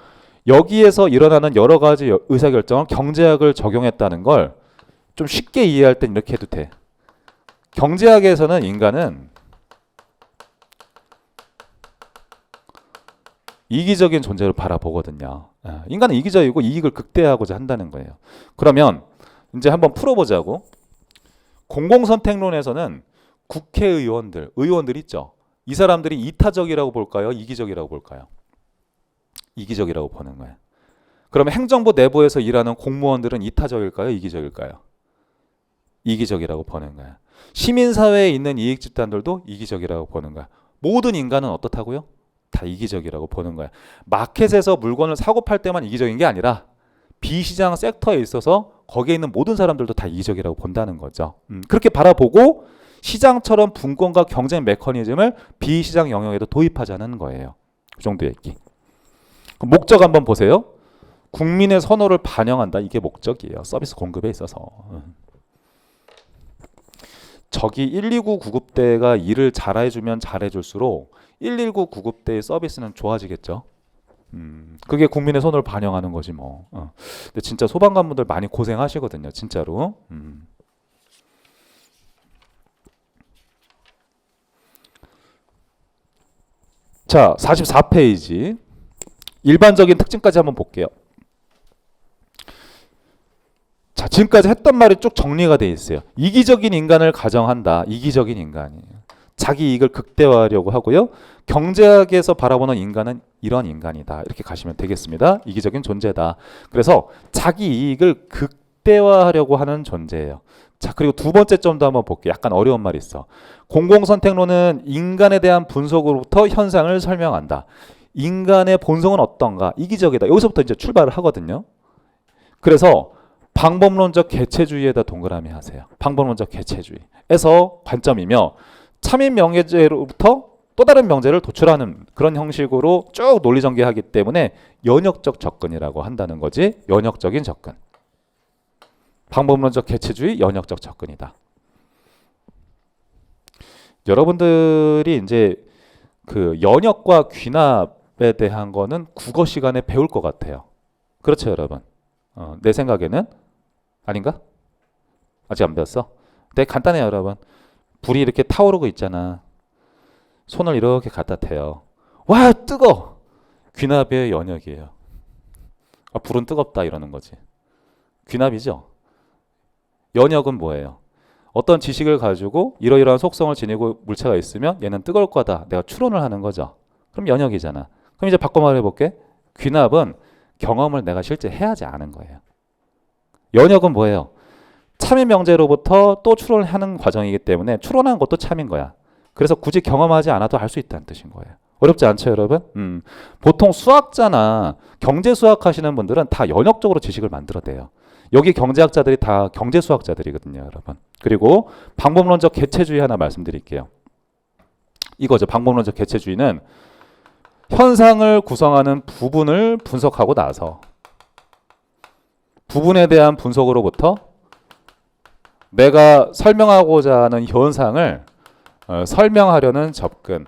여기에서 일어나는 여러 가지 의사결정을 경제학을 적용했다는 걸 좀 쉽게 이해할 땐 이렇게 해도 돼. 경제학에서는 인간은 이기적인 존재로 바라보거든요. 인간은 이기적이고 이익을 극대화하고자 한다는 거예요. 그러면 이제 한번 풀어보자고. 공공선택론에서는 국회의원들, 의원들 있죠. 이 사람들이 이타적이라고 볼까요? 이기적이라고 볼까요? 이기적이라고 보는 거예요. 그러면 행정부 내부에서 일하는 공무원들은 이타적일까요? 이기적일까요? 이기적이라고 보는 거예요. 시민사회에 있는 이익집단들도 이기적이라고 보는 거야. 모든 인간은 어떻다고요? 다 이기적이라고 보는 거야. 마켓에서 물건을 사고 팔 때만 이기적인 게 아니라 비시장 섹터에 있어서 거기에 있는 모든 사람들도 다 이기적이라고 본다는 거죠. 그렇게 바라보고 시장처럼 분권과 경쟁 메커니즘을 비시장 영역에도 도입하자는 거예요. 그 정도 얘기. 목적 한번 보세요. 국민의 선호를 반영한다. 이게 목적이에요. 서비스 공급에 있어서. 저기 129 구급대가 일을 잘해주면 잘해줄수록 119 구급대의 서비스는 좋아지겠죠. 그게 국민의 선호를 반영하는 거지 뭐. 근데 진짜 소방관분들 많이 고생하시거든요. 진짜로. 자, 44페이지. 일반적인 특징까지 한번 볼게요. 자, 지금까지 했던 말이 쭉 정리가 돼 있어요. 이기적인 인간을 가정한다. 이기적인 인간이에요. 자기 이익을 극대화하려고 하고요. 경제학에서 바라보는 인간은 이런 인간이다. 이렇게 가시면 되겠습니다. 이기적인 존재다. 그래서 자기 이익을 극대화하려고 하는 존재예요. 자, 그리고 두 번째 점도 한번 볼게요. 약간 어려운 말이 있어. 공공선택론은 인간에 대한 분석으로부터 현상을 설명한다. 인간의 본성은 어떤가? 이기적이다. 여기서부터 이제 출발을 하거든요. 그래서 방법론적 개체주의에다 동그라미 하세요. 방법론적 개체주의에서 관점이며 참인 명예제로부터 또 다른 명제를 도출하는 그런 형식으로 쭉 논리 전개하기 때문에 연역적 접근이라고 한다는 거지. 연역적인 접근. 방법론적 개체주의, 연역적 접근이다. 여러분들이 이제 그 연역과 귀납 기납에 대한 거는 국어 시간에 배울 것 같아요. 그렇죠, 여러분? 내 생각에는 아닌가? 아직 안 배웠어? 되게 간단해요, 여러분. 불이 이렇게 타오르고 있잖아. 손을 이렇게 갖다 대요. 와, 뜨거! 귀납의 연역이에요. 아, 불은 뜨겁다 이러는 거지. 귀납이죠. 연역은 뭐예요? 어떤 지식을 가지고 이러이러한 속성을 지니고 물체가 있으면 얘는 뜨거울 거다. 내가 추론을 하는 거죠. 그럼 연역이잖아. 그럼 이제 바꿔 말해볼게. 귀납은 경험을 내가 실제 해야지 아는 거예요. 연역은 뭐예요? 참인 명제로부터 또 추론을 하는 과정이기 때문에 추론하는 것도 참인 거야. 그래서 굳이 경험하지 않아도 알 수 있다는 뜻인 거예요. 어렵지 않죠, 여러분? 보통 수학자나 경제 수학 하시는 분들은 다 연역적으로 지식을 만들어내요. 여기 경제학자들이 다 경제 수학자들이거든요, 여러분. 그리고 방법론적 개체주의 하나 말씀드릴게요. 이거죠. 방법론적 개체주의는 현상을 구성하는 부분을 분석하고 나서 부분에 대한 분석으로부터 내가 설명하고자 하는 현상을 설명하려는 접근,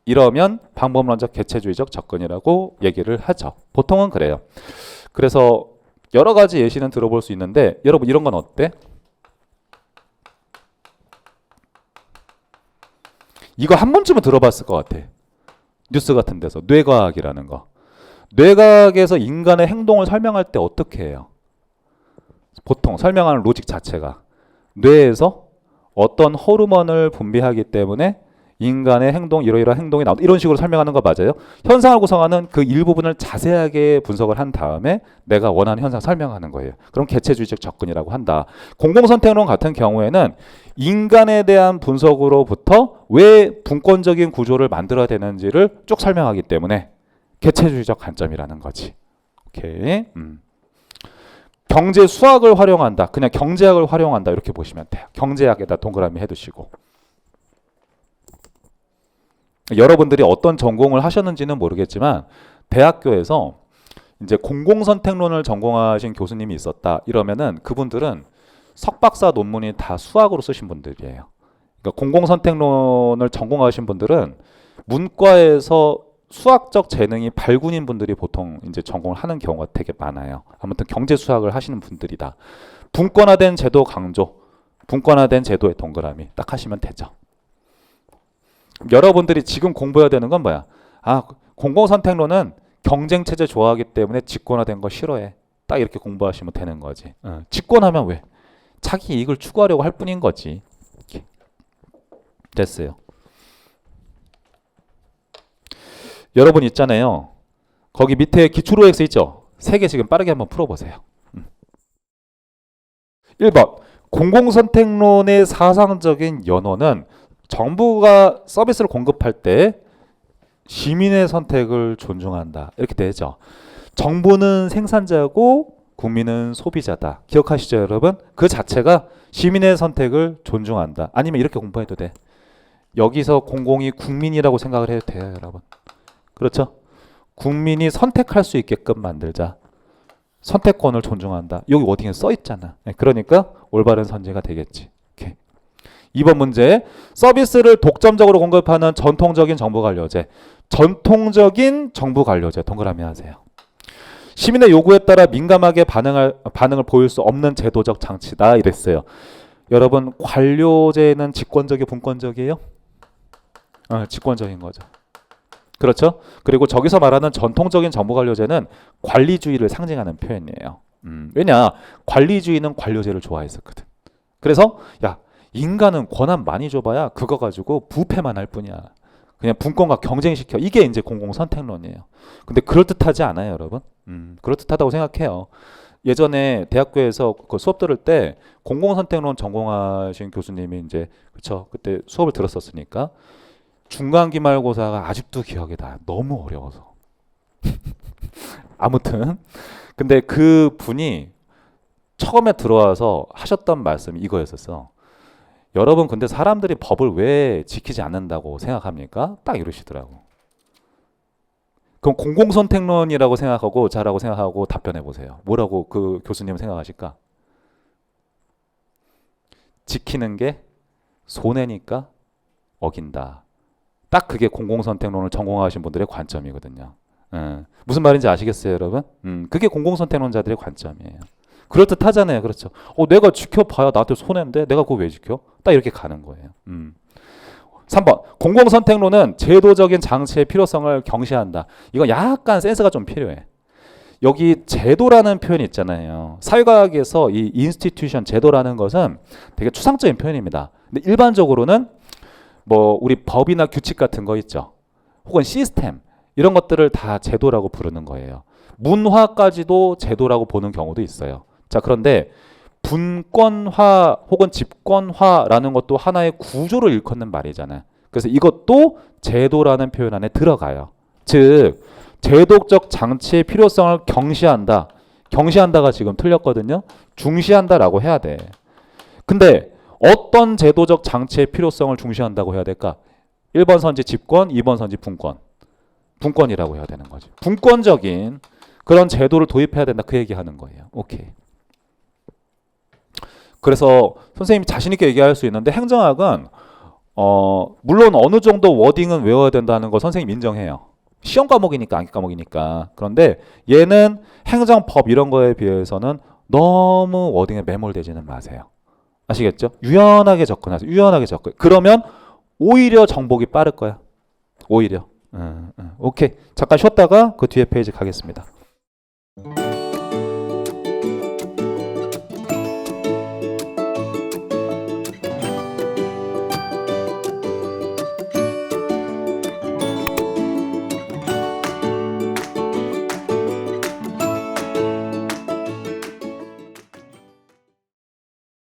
이러면 방법론적 개체주의적 접근이라고 얘기를 하죠. 보통은 그래요. 그래서 여러 가지 예시는 들어볼 수 있는데 여러분 이런 건 어때? 이거 한 번쯤은 들어봤을 것 같아. 뉴스 같은 데서 뇌과학이라는 거. 뇌과학에서 인간의 행동을 설명할 때 어떻게 해요? 보통 설명하는 로직 자체가 뇌에서 어떤 호르몬을 분비하기 때문에 인간의 행동, 이러이러한 행동이 나온다. 이런 식으로 설명하는 거 맞아요? 현상을 구성하는 그 일부분을 자세하게 분석을 한 다음에 내가 원하는 현상 설명하는 거예요. 그럼 개체주의적 접근이라고 한다. 공공선택론 같은 경우에는 인간에 대한 분석으로부터 왜 분권적인 구조를 만들어야 되는지를 쭉 설명하기 때문에 개체주의적 관점이라는 거지. 오케이. 경제 수학을 활용한다. 그냥 경제학을 활용한다. 이렇게 보시면 돼요. 경제학에다 동그라미 해두시고. 여러분들이 어떤 전공을 하셨는지는 모르겠지만 대학교에서 이제 공공선택론을 전공하신 교수님이 있었다. 이러면은 그분들은 석박사 논문이 다 수학으로 쓰신 분들이에요. 그러니까 공공선택론을 전공하신 분들은 문과에서 수학적 재능이 발군인 분들이 보통 이제 전공을 하는 경우가 되게 많아요. 아무튼 경제 수학을 하시는 분들이다. 분권화된 제도 강조, 분권화된 제도의 동그라미 딱 하시면 되죠. 여러분들이 지금 공부해야 되는 건 뭐야? 아, 공공선택론은 경쟁체제 좋아하기 때문에 직권화된 거 싫어해. 딱 이렇게 공부하시면 되는 거지. 직권하면 왜? 자기 이익을 추구하려고 할 뿐인 거지. 됐어요. 여러분 있잖아요. 거기 밑에 기출 OX 있죠? 3개 지금 빠르게 한번 풀어보세요. 1번 공공선택론의 사상적인 연원은 정부가 서비스를 공급할 때 시민의 선택을 존중한다. 이렇게 되죠. 정부는 생산자고 국민은 소비자다. 기억하시죠, 여러분? 그 자체가 시민의 선택을 존중한다. 아니면 이렇게 공부해도 돼. 여기서 공공이 국민이라고 생각을 해도 돼요, 여러분. 그렇죠? 국민이 선택할 수 있게끔 만들자. 선택권을 존중한다. 여기 워딩에 써 있잖아. 그러니까 올바른 선제가 되겠지. 오케이. 2번 문제. 서비스를 독점적으로 공급하는 전통적인 정부관료제. 전통적인 정부관료제. 동그라미 하세요. 시민의 요구에 따라 민감하게 반응을 보일 수 없는 제도적 장치다. 이랬어요. 여러분 관료제는 직권적이에요? 분권적이에요? 직권적인 거죠. 그렇죠? 그리고 저기서 말하는 전통적인 정부관료제는 관리주의를 상징하는 표현이에요. 왜냐? 관리주의는 관료제를 좋아했었거든. 그래서 야, 인간은 권한 많이 줘봐야 그거 가지고 부패만 할 뿐이야. 그냥 분권과 경쟁시켜. 이게 이제 공공선택론이에요. 근데 그럴듯하지 않아요, 여러분? 그럴듯하다고 생각해요. 예전에 대학교에서 그 수업 들을 때 공공선택론 전공하신 교수님이 이제 그쵸? 그때 수업을 들었었으니까 중간 기말고사가 아직도 기억에 나. 너무 어려워서. 아무튼 근데 그 분이 처음에 들어와서 하셨던 말씀이 이거였었어. 여러분 근데 사람들이 법을 왜 지키지 않는다고 생각합니까? 딱 이러시더라고. 그럼 공공선택론이라고 생각하고 자라고 생각하고 답변해 보세요. 뭐라고 그 교수님은 생각하실까? 지키는 게 손해니까 어긴다. 딱 그게 공공선택론을 전공하신 분들의 관점이거든요. 무슨 말인지 아시겠어요, 여러분? 그게 공공선택론자들의 관점이에요. 그럴듯하잖아요, 그렇죠? 내가 지켜봐야 나한테 손해인데 내가 그거 왜 지켜? 딱 이렇게 가는 거예요. 3번 공공선택론은 제도적인 장치의 필요성을 경시한다. 이거 약간 센스가 좀 필요해. 여기 제도라는 표현이 있잖아요. 사회과학에서 이 인스티튜션 제도라는 것은 되게 추상적인 표현입니다. 근데 일반적으로는 뭐 우리 법이나 규칙 같은 거 있죠. 혹은 시스템 이런 것들을 다 제도라고 부르는 거예요. 문화까지도 제도라고 보는 경우도 있어요. 자, 그런데 분권화 혹은 집권화라는 것도 하나의 구조를 일컫는 말이잖아요. 그래서 이것도 제도라는 표현 안에 들어가요. 즉 제도적 장치의 필요성을 경시한다. 경시한다가 지금 틀렸거든요. 중시한다라고 해야 돼. 근데 어떤 제도적 장치의 필요성을 중시한다고 해야 될까? 1번 선지 집권, 2번 선지 분권. 분권이라고 해야 되는 거죠. 분권적인 그런 제도를 도입해야 된다. 그 얘기하는 거예요. 오케이. 그래서 선생님이 자신 있게 얘기할 수 있는데 행정학은 물론 어느 정도 워딩은 외워야 된다는 거 선생님 인정해요. 시험 과목이니까 암기 과목이니까. 그런데 얘는 행정법 이런 거에 비해서는 너무 워딩에 매몰되지는 마세요. 아시겠죠? 유연하게 접근하세요. 유연하게 접근. 그러면 오히려 정복이 빠를 거야. 오히려. 오케이. 잠깐 쉬었다가 그 뒤에 페이지 가겠습니다.